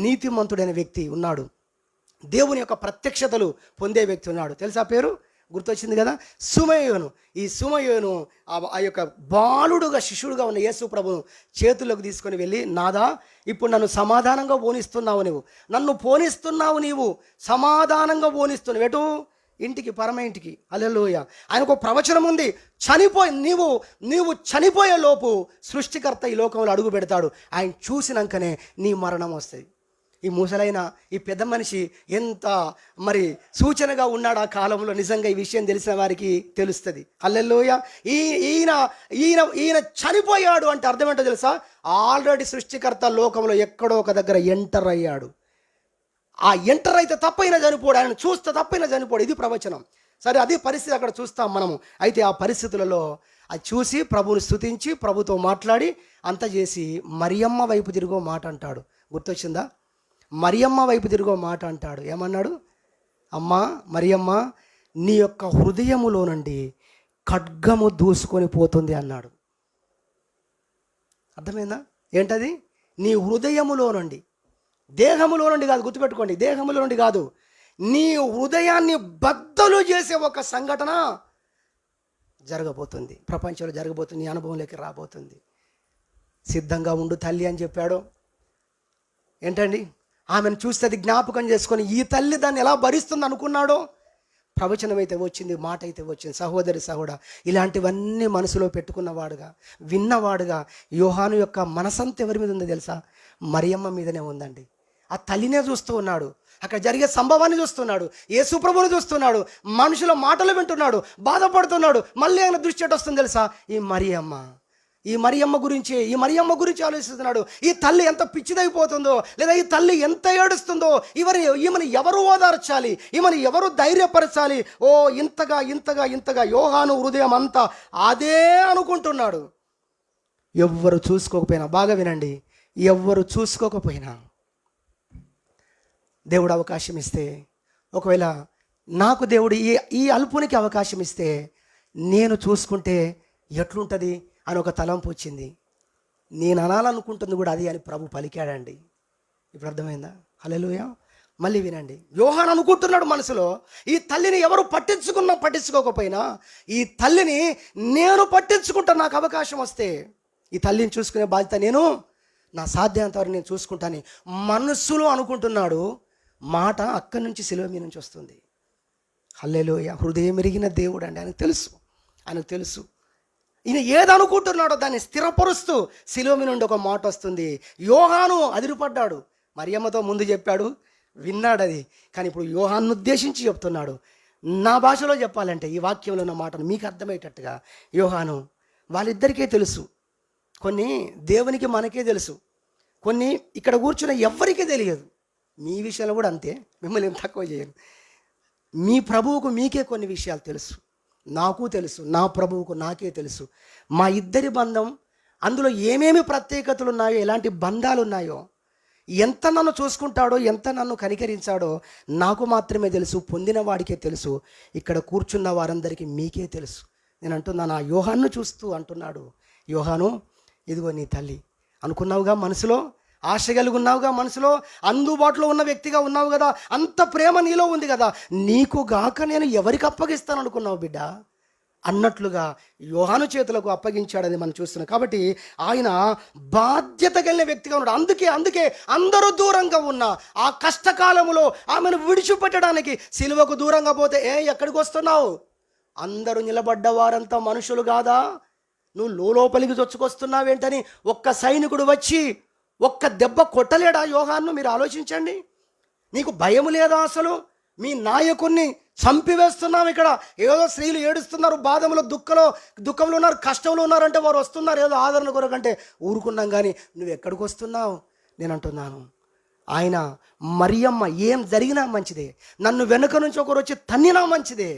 నీతిమంతుడైన వ్యక్తి ఉన్నాడు, దేవుని యొక్క ప్రత్యక్షతలు పొందే వ్యక్తి ఉన్నాడు. తెలుసా పేరు? గుర్తొచ్చింది కదా, సుమయోను. ఈ సుమయోను ఆ యొక్క బాలుడుగా శిష్యుడుగా ఉన్న యేసు ప్రభును చేతుల్లోకి తీసుకొని వెళ్ళి, నాదా ఇప్పుడు నన్ను సమాధానంగా పోనిస్తున్నావు, నన్ను పోనిస్తున్నావు, నీవు సమాధానంగా పోనిస్తున్నావు. ఎటు? ఇంటికి, పరమ ఇంటికి. హల్లెలూయా. ఆయనకు ఒక ప్రవచనం ఉంది. నీవు చనిపోయే లోపు సృష్టికర్త ఈ లోకంలో అడుగు పెడతాడు. ఆయన చూసినాకనే నీ మరణం వస్తుంది. ఈ ముసలైన ఈ పెద్ద మనిషి ఎంత మరి సూచనగా ఉన్నాడు ఆ కాలంలో. నిజంగా ఈ విషయం తెలిసిన వారికి తెలుస్తుంది. హల్లెలూయా. ఈయన ఈయన ఈయన చనిపోయాడు అంటే అర్థం ఏంటో తెలుసా? ఆల్రెడీ సృష్టికర్త లోకంలో ఎక్కడో ఒక దగ్గర ఎంటర్ అయ్యాడు. ఆ ఎంటర్ అయితే తప్పైనా చనిపోడు, ఆయన చూస్తే తప్పైనా చనిపోడు. ఇది ప్రవచనం. సరే, అదే పరిస్థితి అక్కడ చూస్తాం మనము. అయితే ఆ పరిస్థితులలో అది చూసి ప్రభువుని స్తుతించి ప్రభుతో మాట్లాడి అంత చేసి మరియమ్మ వైపు తిరిగో మాట అంటాడు. గుర్తొచ్చిందా? మరియమ్మ వైపు తిరిగో మాట అంటాడు. ఏమన్నాడు? అమ్మా మరియమ్మ, నీ యొక్క హృదయములో నుండి ఖడ్గము దూసుకొని పోతుంది అన్నాడు. అర్థమైందా? ఏంటది? నీ హృదయములో నుండి, దేహములో నుండి కాదు, గుర్తుపెట్టుకోండి, దేహములో నుండి కాదు, నీ హృదయాన్ని బద్దలు చేసే ఒక సంఘటన జరగబోతుంది, ప్రపంచంలో జరగబోతుంది, నీ అనుభవంలోకి రాబోతుంది. సిద్ధంగా ఉండు తల్లి అని చెప్పాడు. ఏంటండి? ఆమెను చూస్తే అది జ్ఞాపకం చేసుకొని ఈ తల్లి దాన్ని ఎలా భరిస్తుంది అనుకున్నాడో, ప్రవచనం అయితే వచ్చింది, మాట అయితే వచ్చింది. సహోదరి సహోడా, ఇలాంటివన్నీ మనసులో పెట్టుకున్నవాడుగా, విన్నవాడుగా యోహాను యొక్క మనసంతా ఎవరి మీద ఉందో తెలుసా? మరియమ్మ మీదనే ఉందండి. ఆ తల్లినే చూస్తూ ఉన్నాడు, అక్కడ జరిగే సంభవాన్ని చూస్తున్నాడు, యేసు ప్రభువుని చూస్తున్నాడు, మనుషుల మాటలు వింటున్నాడు, బాధపడుతున్నాడు. మళ్ళీ ఆయన దృష్టి ఎటు వస్తుంది తెలుసా? ఈ మరియమ్మ గురించి ఆలోచిస్తున్నాడు. ఈ తల్లి ఎంత పిచ్చిదైపోతుందో, లేదా ఈ తల్లి ఎంత ఏడుస్తుందో, ఈమెను ఎవరు ఓదార్చాలి, ఈమెను ఎవరు ధైర్యపరచాలి? ఓ ఇంతగా యోహాను హృదయం అంతా అదే అనుకుంటున్నాడు. ఎవ్వరు చూసుకోకపోయినా, బాగా వినండి, ఎవ్వరు చూసుకోకపోయినా దేవుడు అవకాశం ఇస్తే, ఒకవేళ నాకు దేవుడు ఈ అల్పునికి అవకాశం ఇస్తే నేను చూసుకుంటే ఎట్లుంటుంది అని ఒక తలంపు వచ్చింది. నేను అనాలనుకుంటుంది కూడా అది అని ప్రభు పలికాడండి. ఇప్పుడు అర్థమైందా? హల్లెలూయా. మళ్ళీ వినండి, యోహాను అనుకుంటున్నాడు మనసులో, ఈ తల్లిని ఎవరు పట్టించుకోకపోయినా ఈ తల్లిని నేను పట్టించుకుంటా, నాకు అవకాశం వస్తే ఈ తల్లిని చూసుకునే బాధ్యత నా సాధ్యంత వరకు నేను చూసుకుంటాను మనసులో అనుకుంటున్నాడు. మాట అక్కడి నుంచి శిలువ మీద నుంచి వస్తుంది. హల్లెలూయా. హృదయం ఎరిగిన దేవుడు అండి, ఆయనకు తెలుసు. ఈయన ఏదనుకుంటున్నాడో దాన్ని స్థిరపరుస్తూ శిలువ మీద నుండి ఒక మాట వస్తుంది. యోహాను అదిరిపడ్డాడు. మరియమ్మతో ముందు చెప్పాడు, విన్నాడు అది. కానీ ఇప్పుడు యోహాను ఉద్దేశించి చెప్తున్నాడు. నా భాషలో చెప్పాలంటే ఈ వాక్యంలో ఉన్న మాటను మీకు అర్థమయ్యేటట్టుగా, యోహాను వాళ్ళిద్దరికీ తెలుసు, కొన్ని దేవునికి మనకే తెలుసు, కొన్ని ఇక్కడ కూర్చున్న ఎవ్వరికీ తెలియదు. మీ విషయంలో కూడా అంతే, మిమ్మల్ని ఏం తక్కువ చేయను. మీ ప్రభువుకు మీకే కొన్ని విషయాలు తెలుసు, నాకు తెలుసు, నా ప్రభువుకు నాకే తెలుసు. మా ఇద్దరి బంధం, అందులో ఏమేమి ప్రత్యేకతలు ఉన్నాయో, ఎలాంటి బంధాలు ఉన్నాయో, ఎంత నన్ను చూసుకుంటాడో, ఎంత నన్ను కనికరించాడో నాకు మాత్రమే తెలుసు, పొందిన వాడికే తెలుసు. ఇక్కడ కూర్చున్న వారందరికీ మీకే తెలుసు. నేను అంటున్నాను, ఆ యోహాను చూస్తూ అంటున్నాడు, యోహాను ఇదిగో నీ తల్లి అనుకున్నావుగా, మనసులో ఆశ కలిగి ఉన్నావుగా, మనసులో అందుబాటులో ఉన్న వ్యక్తిగా ఉన్నావు కదా, అంత ప్రేమ నీలో ఉంది కదా, నీకు గాక నేను ఎవరికి అప్పగిస్తాను అనుకున్నావు బిడ్డ అన్నట్లుగా యోహాను చేతులకు అప్పగించాడని మనం చూస్తున్నాం. కాబట్టి ఆయన బాధ్యత కలిగిన వ్యక్తిగా ఉన్నాడు. అందుకే అందరూ దూరంగా ఉన్న ఆ కష్టకాలములో ఆమెను విడిచిపెట్టడానికి సిలువకు దూరంగా పోతే, ఎక్కడికి వస్తున్నావు? అందరూ నిలబడ్డ వారంతా మనుషులు కాదా? నువ్వు లోపలికి చొచ్చుకొస్తున్నావేంటని ఒక్క సైనికుడు వచ్చి ఒక్క దెబ్బ కొట్టలేడా యోహాను? మీరు ఆలోచించండి. నీకు భయం లేదా అసలు? మీ నాయకుడిని చంపివేస్తున్నాం. ఇక్కడ ఏదో స్త్రీలు ఏడుస్తున్నారు, బాధములో దుఃఖంలో ఉన్నారు, కష్టంలో ఉన్నారంటే వారు వస్తున్నారు ఏదో ఆదరణ కొరకంటే ఊరుకున్నాం. కానీ నువ్వు ఎక్కడికి వస్తున్నావు? నేను అంటున్నాను, ఆయన మరియమ్మ ఏం జరిగినా మంచిదే, నన్ను వెనుక నుంచి ఒకరు వచ్చి తన్నినా మంచిదే.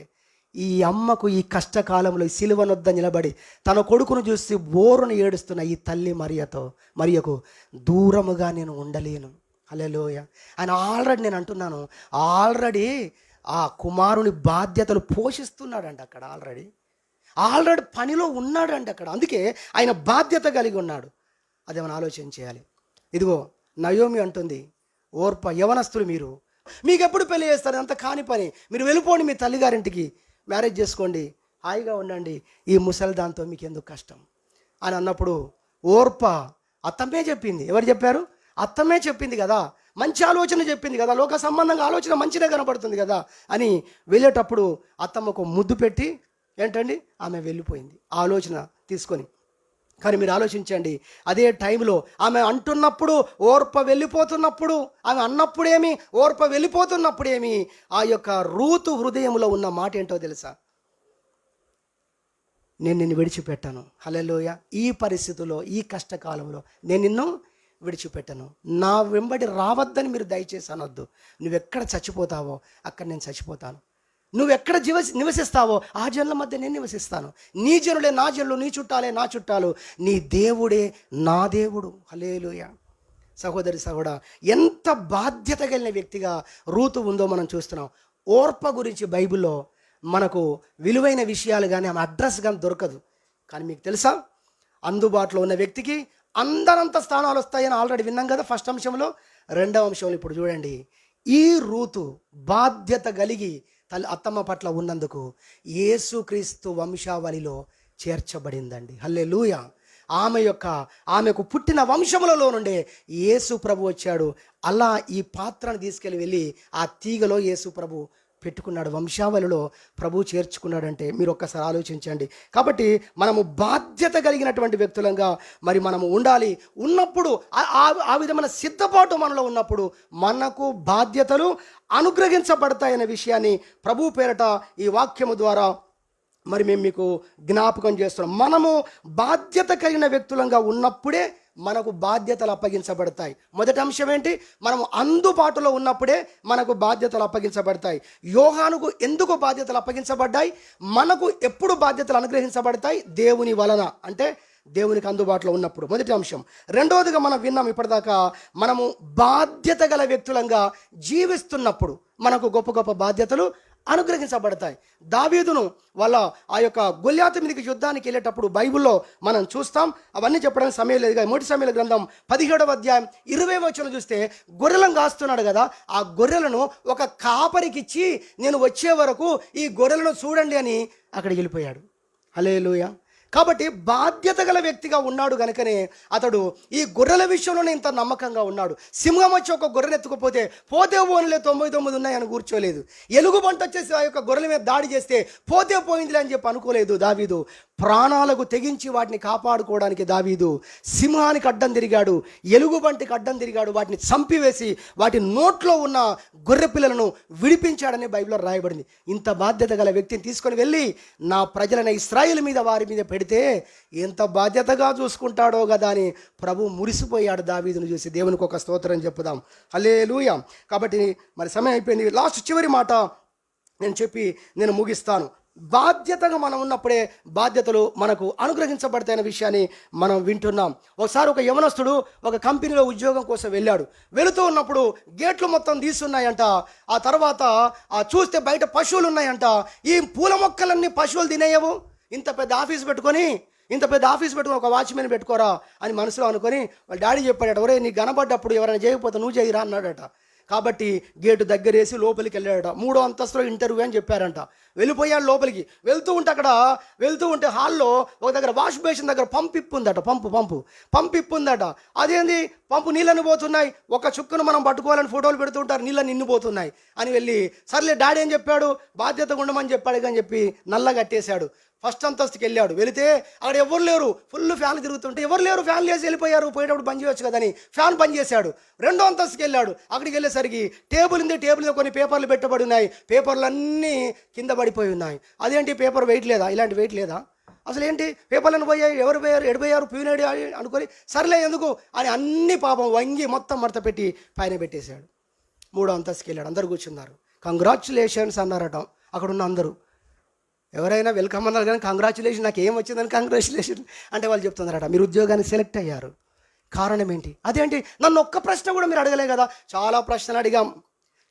ఈ అమ్మకు ఈ కష్టకాలంలో ఈ సిలువనొద్ద నిలబడి తన కొడుకును చూసి బోరును ఏడుస్తున్న ఈ తల్లి మరియకు దూరముగా నేను ఉండలేను. హల్లెలూయా. ఆయన ఆల్రెడీ, నేను అంటున్నాను, ఆల్రెడీ ఆ కుమారుని బాధ్యతలు పోషిస్తున్నాడండి అక్కడ, ఆల్రెడీ పనిలో ఉన్నాడండి అక్కడ. అందుకే ఆయన బాధ్యత కలిగి ఉన్నాడు. అదేమైనా ఆలోచన చేయాలి. ఇదిగో నయోమి అంటుంది, ఓర్ప యవనస్తులు మీకు ఎప్పుడు పెళ్లి చేస్తారు? అంత కాని పని, మీరు వెళ్ళిపోండి మీ తల్లిగారింటికి, మ్యారేజ్ చేసుకోండి, హాయిగా ఉండండి, ఈ ముసలి దాంతో మీకు ఎందుకు కష్టం అని అన్నప్పుడు ఓర్ప అత్తమ్మే చెప్పింది. ఎవరు చెప్పారు? అత్తమ్మే చెప్పింది కదా. మంచి ఆలోచన చెప్పింది కదా, లోక సంబంధంగా ఆలోచన మంచిగా కనపడుతుంది కదా అని వెళ్ళేటప్పుడు అత్తమ్మకు ముద్దు పెట్టి ఏంటండి ఆమె వెళ్ళిపోయింది ఆలోచన తీసుకొని. కానీ మీరు ఆలోచించండి, అదే టైంలో ఆమె అంటున్నప్పుడు ఓర్ప వెళ్ళిపోతున్నప్పుడు, ఆమె అన్నప్పుడేమి ఓర్ప వెళ్ళిపోతున్నప్పుడేమి ఆ యొక్క రూతు హృదయంలో ఉన్న మాట ఏంటో తెలుసా? నేను నిన్ను విడిచిపెట్టాను. హల్లెలూయా. ఈ పరిస్థితుల్లో, ఈ కష్టకాలంలో నేను నిన్ను విడిచిపెట్టను. నా వెంబడి రావద్దని మీరు దయచేసి అనొద్దు. నువ్వెక్కడ చచ్చిపోతావో అక్కడ నేను చచ్చిపోతాను. నువ్వెక్కడ నివసిస్తావో ఆ జనుల మధ్య నేను నివసిస్తాను. నీ జనులే నా జనులు, నీ చుట్టాలే నా చుట్టాలు, నీ దేవుడే నా దేవుడు. హల్లెలూయా. సహోదరి సహోదరా, ఎంత బాధ్యత కలిగిన వ్యక్తిగా రూతు ఉందో మనం చూస్తున్నాం. ఓర్ప గురించి బైబిల్లో మనకు విలువైన విషయాలు కానీ ఆమె అడ్రస్ కానీ దొరకదు. కానీ మీకు తెలుసా, అందుబాటులో ఉన్న వ్యక్తికి అందరంత స్థానాలు వస్తాయని ఆల్రెడీ విన్నాం కదా ఫస్ట్ అంశంలో. రెండవ అంశంలో ఇప్పుడు చూడండి, ఈ రూతు బాధ్యత కలిగి తల్లి అత్తమ్మ పట్ల ఉన్నందుకు యేసుక్రీస్తు వంశావళిలో చేర్చబడిందండి. హల్లెలూయా. ఆమెకు పుట్టిన వంశములలో నుండే యేసు ప్రభు వచ్చాడు. అలా ఈ పాత్రను తీసుకెళ్ళి ఆ తీగలో యేసు ప్రభు పెట్టుకున్నాడు, వంశావళిలో ప్రభు చేర్చుకున్నాడంటే మీరు ఒక్కసారి ఆలోచించండి. కాబట్టి మనము బాధ్యత కలిగినటువంటి వ్యక్తులంగా మరి మనము ఉండాలి. ఉన్నప్పుడు ఆ విధమైన సిద్ధపాటు మనలో ఉన్నప్పుడు మనకు బాధ్యతలు అనుగ్రహించబడతాయనే విషయాన్ని ప్రభు పేరట ఈ వాక్యము ద్వారా మరి మేము మీకు జ్ఞాపకం చేస్తున్నాం. మనము బాధ్యత కలిగిన వ్యక్తులంగా ఉన్నప్పుడే మనకు బాధ్యతలు అప్పగించబడతాయి. మొదటి అంశం ఏంటి? మనము అందుబాటులో ఉన్నప్పుడే మనకు బాధ్యతలు అప్పగించబడతాయి. యోహానుకు ఎందుకు బాధ్యతలు అప్పగించబడ్డాయి? మనకు ఎప్పుడు బాధ్యతలు అనుగ్రహించబడతాయి? దేవుని వలన, అంటే దేవునికి అందుబాటులో ఉన్నప్పుడు. మొదటి అంశం. రెండవదిగా మనం విన్నాం ఇప్పటిదాకా, మనము బాధ్యత గల వ్యక్తులంగా జీవిస్తున్నప్పుడు మనకు గొప్ప గొప్ప బాధ్యతలు అనుగ్రహించబడతాయి. దావీదును వాళ్ళ ఆ యొక్క గొల్యాతు మీదకి యుద్ధానికి వెళ్ళేటప్పుడు బైబిల్లో మనం చూస్తాం. అవన్నీ చెప్పడానికి సమయం లేదు. మొదటి సమయాల గ్రంథం 17వ అధ్యాయం 20వ వచనం చూస్తే గొర్రెలను కాస్తున్నాడు కదా, ఆ గొర్రెలను ఒక కాపరికిచ్చి నేను వచ్చే వరకు ఈ గొర్రెలను చూడండి అని అక్కడికి వెళ్ళిపోయాడు. హల్లెలూయా. కాబట్టి బాధ్యత గల వ్యక్తిగా ఉన్నాడు కనుకనే అతడు ఈ గొర్రెల విషయంలోనే ఇంత నమ్మకంగా ఉన్నాడు. సింహం వచ్చి ఒక గొర్రెను ఎత్తుకుపోతే పోతే పోనిలే 99 ఉన్నాయని కూర్చోలేదు. ఎలుగుబంటి వచ్చేసి ఆ యొక్క గొర్రెల మీద దాడి చేస్తే పోతే పోయిందిలే అని చెప్పి అనుకోలేదు దావీదు. ప్రాణాలకు తెగించి వాటిని కాపాడుకోవడానికి దావీదు సింహానికి అడ్డం తిరిగాడు, ఎలుగుబంటికి అడ్డం తిరిగాడు, వాటిని చంపివేసి వాటి నోట్లో ఉన్న గొర్రె పిల్లలను విడిపించాడని బైబిల్లో రాయబడింది. ఇంత బాధ్యత గల వ్యక్తిని తీసుకొని వెళ్ళి నా ప్రజలైన ఇశ్రాయేలు మీద వారి మీద పెడితే ఎంత బాధ్యతగా చూసుకుంటాడో కదా అని ప్రభు మురిసిపోయాడు దావీదును చూసి. దేవునికి ఒక స్తోత్రం చెప్పుదాం. హల్లెలూయా. కాబట్టి మరి సమయం అయిపోయింది. లాస్ట్ చివరి మాట నేను చెప్పి నేను ముగిస్తాను. బాధ్యతగా మనం ఉన్నప్పుడే బాధ్యతలు మనకు అనుగ్రహించబడతాయనే విషయాన్ని మనం వింటున్నాం. ఒకసారి ఒక యవనస్తుడు ఒక కంపెనీలో ఉద్యోగం కోసం వెళ్ళాడు. వెళుతూ ఉన్నప్పుడు గేట్లు మొత్తం తీసున్నాయంట. ఆ తర్వాత చూస్తే బయట పశువులు ఉన్నాయంట. ఈ పూల మొక్కలన్నీ పశువులు తినేయవు. ఇంత పెద్ద ఆఫీస్ పెట్టుకొని ఒక వాచ్మెన్ పెట్టుకోరా అని మనసులో అనుకొని వాళ్ళ డాడీ చెప్పాడట, ఒరే నీ కనబడ్డప్పుడు ఎవరైనా చేయకపోతే నువ్వు చేయరా అన్నాడట. కాబట్టి గేటు దగ్గరేసి లోపలికి వెళ్ళాడట. 3వ అంతస్తులో ఇంటర్వ్యూ అని చెప్పారంట. వెళ్ళిపోయాడు లోపలికి. వెళ్తూ ఉంటే హాల్లో ఒక దగ్గర వాష్ బేసిన్ దగ్గర పంపు ఇప్పుందట. అదేంది పంపు నీళ్ళని పోతున్నాయి, ఒక చుక్కను మనం పట్టుకోవాలని ఫోటోలు పెడుతూ ఉంటారు, నీళ్ళని నిన్నుపోతున్నాయి అని వెళ్ళి సర్లే డాడీ ఏం చెప్పాడు, బాధ్యతగా ఉండమని చెప్పాడు అని చెప్పి నల్ల కట్టేశాడు. ఫస్ట్ అంతస్తుకి వెళ్ళాడు. వెళితే అక్కడ ఎవరు లేరు, ఫుల్ ఫ్యాన్ తిరుగుతుంటే ఎవరు లేరు, ఫ్యాన్లు వేసి వెళ్ళిపోయారు. పోయేటప్పుడు బంద్ చేయవచ్చు కదని ఫ్యాన్ బంద్ చేశాడు. 2వ అంతస్తుకి వెళ్ళాడు. అక్కడికి వెళ్ళేసరికి టేబుల్ మీద కొన్ని పేపర్లు పెట్టబడి ఉన్నాయి. పేపర్లు అన్నీ కింద పడిపోయి ఉన్నాయి. అదేంటి పేపర్ వెయిట్ లేదా, ఇలాంటి వెయిట్ లేదా, అసలు ఏంటి పేపర్లను పోయాయి, ఎవరు పోయారు, ఎడిపోయారు, ప్యూనేడి అనుకొని సర్లే ఎందుకు అని అన్ని పాపం వంగి మొత్తం మడత పెట్టి పైన పెట్టేశాడు. 3వ అంతస్తుకి వెళ్ళాడు. అందరు కూర్చున్నారు. కంగ్రాచులేషన్స్ అన్నారట అక్కడ ఉన్న అందరూ. ఎవరైనా వెల్కమ్ అన్నారు కానీ కంగ్రాచులేషన్, నాకు ఏం వచ్చిందని కంగ్రాచులేషన్ అంటే వాళ్ళు చెప్తున్నారట మీరు ఉద్యోగానికి సెలెక్ట్ అయ్యారు. కారణం ఏంటి? అదేంటి నన్ను ఒక్క ప్రశ్న కూడా మీరు అడగలే కదా. చాలా ప్రశ్నలు అడిగాం,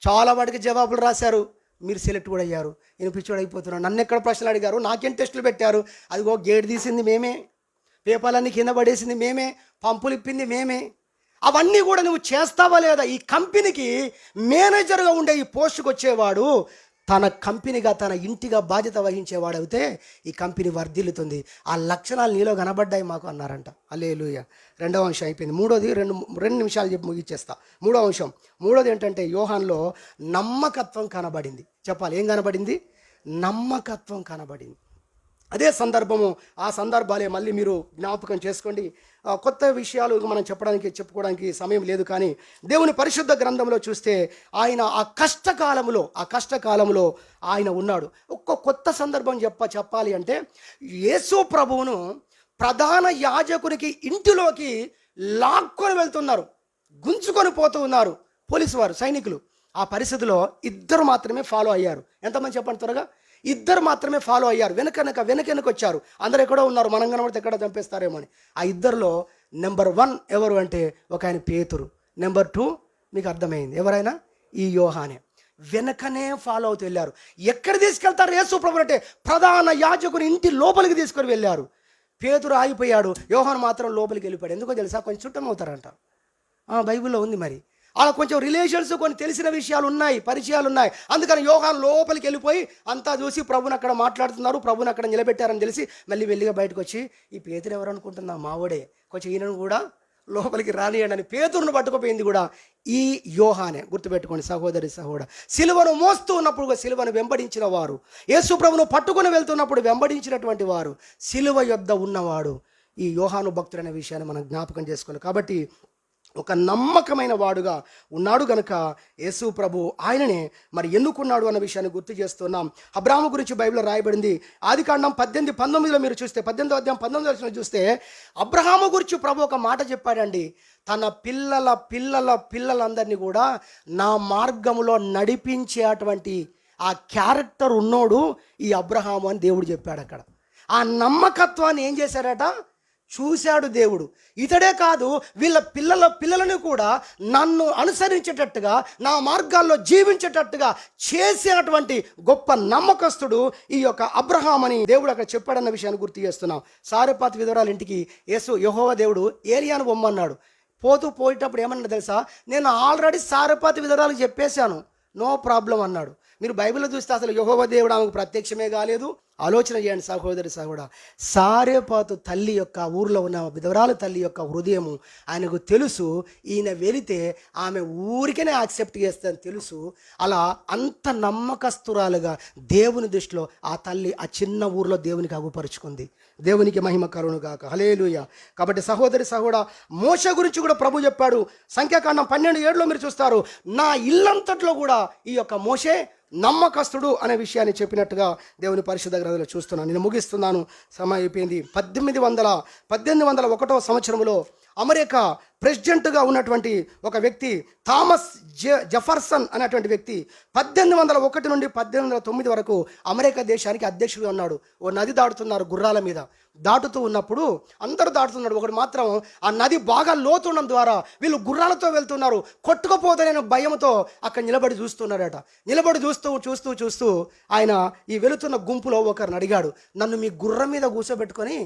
చాలా వాటికి జవాబులు రాశారు, మీరు సెలెక్ట్ కూడా అయ్యారు. నేను పిచ్చోడు అయిపోతున్నాను. నన్ను ఎక్కడ ప్రశ్నలు అడిగారు, నాకేం టెస్టులు పెట్టారు, అదిగో గేట్ తీసింది మేమే, పేపర్లన్నీ కింద పడేసింది మేమే, పంపులు ఇప్పింది మేమే. అవన్నీ కూడా నువ్వు చేస్తావా లేదా? ఈ కంపెనీకి మేనేజర్గా ఉండే ఈ పోస్టుకు వచ్చేవాడు తన కంపెనీగా, తన ఇంటిగా బాధ్యత వహించేవాడైతే ఈ కంపెనీ వర్ధిల్లుతుంది. ఆ లక్షణాలు నీలో కనబడ్డాయి మాకు అన్నారంట. హల్లెలూయా. రెండవ అంశం అయిపోయింది. మూడోది రెండు నిమిషాలు చెప్పి ముగిచ్చేస్తా. మూడవ అంశం, మూడోది ఏంటంటే యోహాన్లో నమ్మకత్వం కనబడింది. చెప్పాలి, ఏం కనబడింది? నమ్మకత్వం కనబడింది. అదే సందర్భము, ఆ సందర్భాలే మళ్ళీ మీరు జ్ఞాపకం చేసుకోండి. కొత్త విషయాలు మనం చెప్పుకోవడానికి సమయం లేదు. కానీ దేవుని పరిశుద్ధ గ్రంథంలో చూస్తే ఆయన ఆ కష్టకాలంలో ఆయన ఉన్నాడు. కొత్త సందర్భం చెప్పాలి అంటే, యేసు ప్రభువును ప్రధాన యాజకునికి ఇంటిలోకి లాక్కొని వెళ్తున్నారు, గుంజుకొని పోతూ ఉన్నారు పోలీసు వారు, సైనికులు. ఆ పరిస్థితిలో ఇద్దరు మాత్రమే ఫాలో అయ్యారు. ఎంతమంది చెప్పండి త్వరగా? ఇద్దరు మాత్రమే ఫాలో అయ్యారు. వెనకెనక వచ్చారు. అందరు ఎక్కడో ఉన్నారు, మనం కనబడితే ఎక్కడ చంపేస్తారేమో అని. ఆ ఇద్దరిలో నెంబర్ 1 ఎవరు అంటే ఒక ఆయన పేతురు. నెంబర్ 2 మీకు అర్థమైంది ఎవరైనా? ఈ యోహానే. వెనకనే ఫాలో అవుతూ వెళ్ళారు. ఎక్కడ తీసుకెళ్తారు యేసు ప్రభు అంటే ప్రధాన యాజకుని ఇంటి లోపలికి తీసుకొని వెళ్ళారు. పేతురు ఆగిపోయాడు, యోహాను మాత్రం లోపలికి వెళ్ళిపోయాడు. ఎందుకో తెలుసా? కొంచెం చుట్టం అవుతారంట. బైబిల్లో ఉంది. మరి అలా కొంచెం రిలేషన్స్, కొన్ని తెలిసిన విషయాలు ఉన్నాయి, పరిచయాలు ఉన్నాయి. అందుకని యోహాను లోపలికి వెళ్ళిపోయి అంతా చూసి ప్రభుని అక్కడ మాట్లాడుతున్నారు, ప్రభుని అక్కడ నిలబెట్టారని తెలిసి మళ్ళీ వెళ్ళిగా బయటకు వచ్చి, ఈ పేతురు ఎవరు అనుకుంటున్నా, మావోడే, కొంచెం ఈయనను కూడా లోపలికి రానియండి అని పేతురును పట్టుకుపోయింది కూడా ఈ యోహానే. గుర్తుపెట్టుకోండి సహోదరి సహోదరుడా, సిలువను మోస్తూ ఉన్నప్పుడు సిలువను వెంబడించిన వారు, యేసు ప్రభును పట్టుకుని వెళ్తున్నప్పుడు వెంబడించినటువంటి వారు, సిలువ యొద్ద ఉన్నవాడు ఈ యోహాను భక్తుడనే విషయాన్ని మనం జ్ఞాపకం చేసుకోవాలి. కాబట్టి ఒక నమ్మకమైన వాడుగా ఉన్నాడు గనుక యేసు ప్రభు ఆయననే మరి ఎన్నుకున్నాడు అన్న విషయాన్ని గుర్తు చేస్తున్నాం. అబ్రాహాము గురించి బైబిల్లో రాయబడింది. ఆదికాండం 18:19 మీరు చూస్తే, 18వ అధ్యాయం 19వ చూస్తే అబ్రహాము గురించి ప్రభు ఒక మాట చెప్పాడండి. తన పిల్లలందరినీ కూడా నా మార్గములో నడిపించేటువంటి ఆ క్యారెక్టర్ ఉన్నోడు ఈ అబ్రహాము అని దేవుడు చెప్పాడు. అక్కడ ఆ నమ్మకత్వాన్ని ఏం చేశాడట? చూశాడు దేవుడు. ఇతడే కాదు, వీళ్ళ పిల్లలను కూడా నన్ను అనుసరించేటట్టుగా, నా మార్గాల్లో జీవించేటట్టుగా చేసేటువంటి గొప్ప నమ్మకస్తుడు ఈ యొక్క అబ్రహాం అని దేవుడు అక్కడ చెప్పాడన్న విషయాన్ని గుర్తు చేస్తున్నాం. సారెపాతు విధవరాలు ఇంటికి యెహోవా దేవుడు ఏలియాను పొమ్మన్నాడు. పోయేటప్పుడు ఏమన్నాడు తెలుసా? నేను ఆల్రెడీ సారెపాతు విధవరాలకు చెప్పేశాను, నో ప్రాబ్లం అన్నాడు. మీరు బైబిల్లో చూస్తే అసలు యెహోవా దేవుడు ఆమెకు ప్రత్యక్షమే కాలేదు. ఆలోచన చేయండి సహోదరి సహోదరుడా. సారెపాతు తల్లి యొక్క, ఊర్లో ఉన్న విధవరాలు తల్లి యొక్క హృదయము ఆయనకు తెలుసు. ఈయన వెళితే ఆమె ఊరికనే యాక్సెప్ట్ చేస్తుందని తెలుసు. అలా అంత నమ్మకస్తురాలుగా దేవుని దృష్టిలో ఆ తల్లి ఆ చిన్న ఊర్లో దేవునికి అగుపరుచుకుంది. దేవునికి మహిమ కలుగును గాక. హల్లెలూయా. కాబట్టి సహోదరి సహోదరుడా, మోషే గురించి కూడా ప్రభు చెప్పాడు. సంఖ్యాకాండం 12:7 మీరు చూస్తారు, నా ఇల్లంతట్లో కూడా ఈ యొక్క మోషే నమ్మకస్తుడు అనే విషయాన్ని చెప్పినట్టుగా దేవుని పరిశుద్ధ గ్రంథంలో చూస్తున్నాను. నేను ముగిస్తున్నాను, సమయం అయిపోయింది. 1801 సంవత్సరంలో అమెరికా ప్రెసిడెంట్గా ఉన్నటువంటి ఒక వ్యక్తి థామస్ జెఫర్సన్ అనేటువంటి వ్యక్తి 1801 నుండి 1809 వరకు అమెరికా దేశానికి అధ్యక్షుడిగా ఉన్నాడు. ఓ నది దాటుతున్నారు గుర్రాల మీద. దాటుతూ ఉన్నప్పుడు అందరూ దాటుతున్నాడు, ఒకడు మాత్రం ఆ నది బాగా లోతుండడం ద్వారా వీళ్ళు గుర్రాలతో వెళ్తున్నారు, కొట్టుకుపోతానని భయంతో అక్కడ నిలబడి చూస్తున్నాడట. నిలబడి చూస్తూ ఆయన ఈ వెళుతున్న గుంపులో ఒకరిని అడిగాడు, నన్ను మీ గుర్రం మీద కూర్చోబెట్టుకొని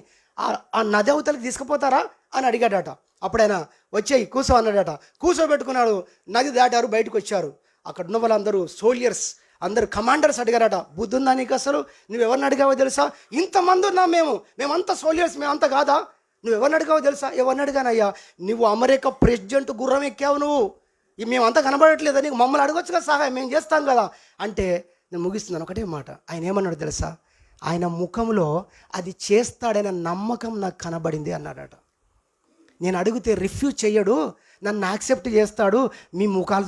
ఆ నది అవతలకి తీసుకుపోతారా అని అడిగాడట. అప్పుడైనా వచ్చేయి కూర్చో అన్నాడట. కూర్చోబెట్టుకున్నాడు. నది దాటారు, బయటకు వచ్చారు. అక్కడ ఉన్న వాళ్ళందరూ సోల్జర్స్, అందరు కమాండర్స్ అడిగారట, బుద్ధి ఉందా నీకు? అసలు నువ్వెవరిని అడిగావో తెలుసా? ఇంతమంది ఉన్నాం మేమంతా సోల్జర్స్, మేమంతా కాదా? నువ్వెవరిని అడిగావో తెలుసా? ఎవరిని అడిగానయ్యా? నువ్వు అమెరికా ప్రెసిడెంట్ గుర్రం ఎక్కావు, నువ్వు మేమంతా కనబడట్లేదా నీకు? మమ్మల్ని అడగొచ్చు కదా, సహాయం మేము చేస్తాం కదా అంటే. నేను ముగిస్తున్నాను ఒకటే మాట. ఆయన ఏమన్నాడు తెలుసా? ఆయన ముఖంలో అది చేస్తాడనే నమ్మకం నాకు కనబడింది అన్నాడట. నేను అడిగితే రిఫ్యూజ్ చెయ్యడు, నన్ను యాక్సెప్ట్ చేస్తాడు. మీ ముఖాలు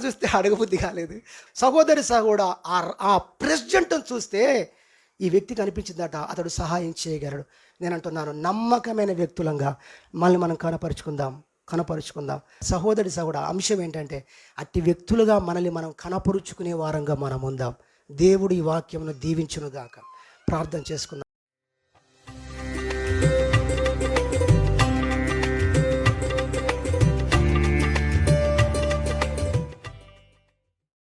చూస్తే అడగబుద్ధి కాలేదు. సహోదరి సహోదరుడా, ఆ ప్రెసిడెంట్ని చూస్తే ఈ వ్యక్తికి అనిపించిందట అతడు సహాయం చేయగలడు. నేను అంటున్నాను, నమ్మకమైన వ్యక్తులంగా మనల్ని మనం కనపరుచుకుందాం. సహోదరి సహోదరుడా, అంశం ఏంటంటే అట్టి వ్యక్తులుగా మనల్ని మనం కనపరుచుకునే వారంగా మనం ఉందాం. దేవుడు ఈ వాక్యమును దీవించునుగాక. ప్రార్థన చేసుకుందాం.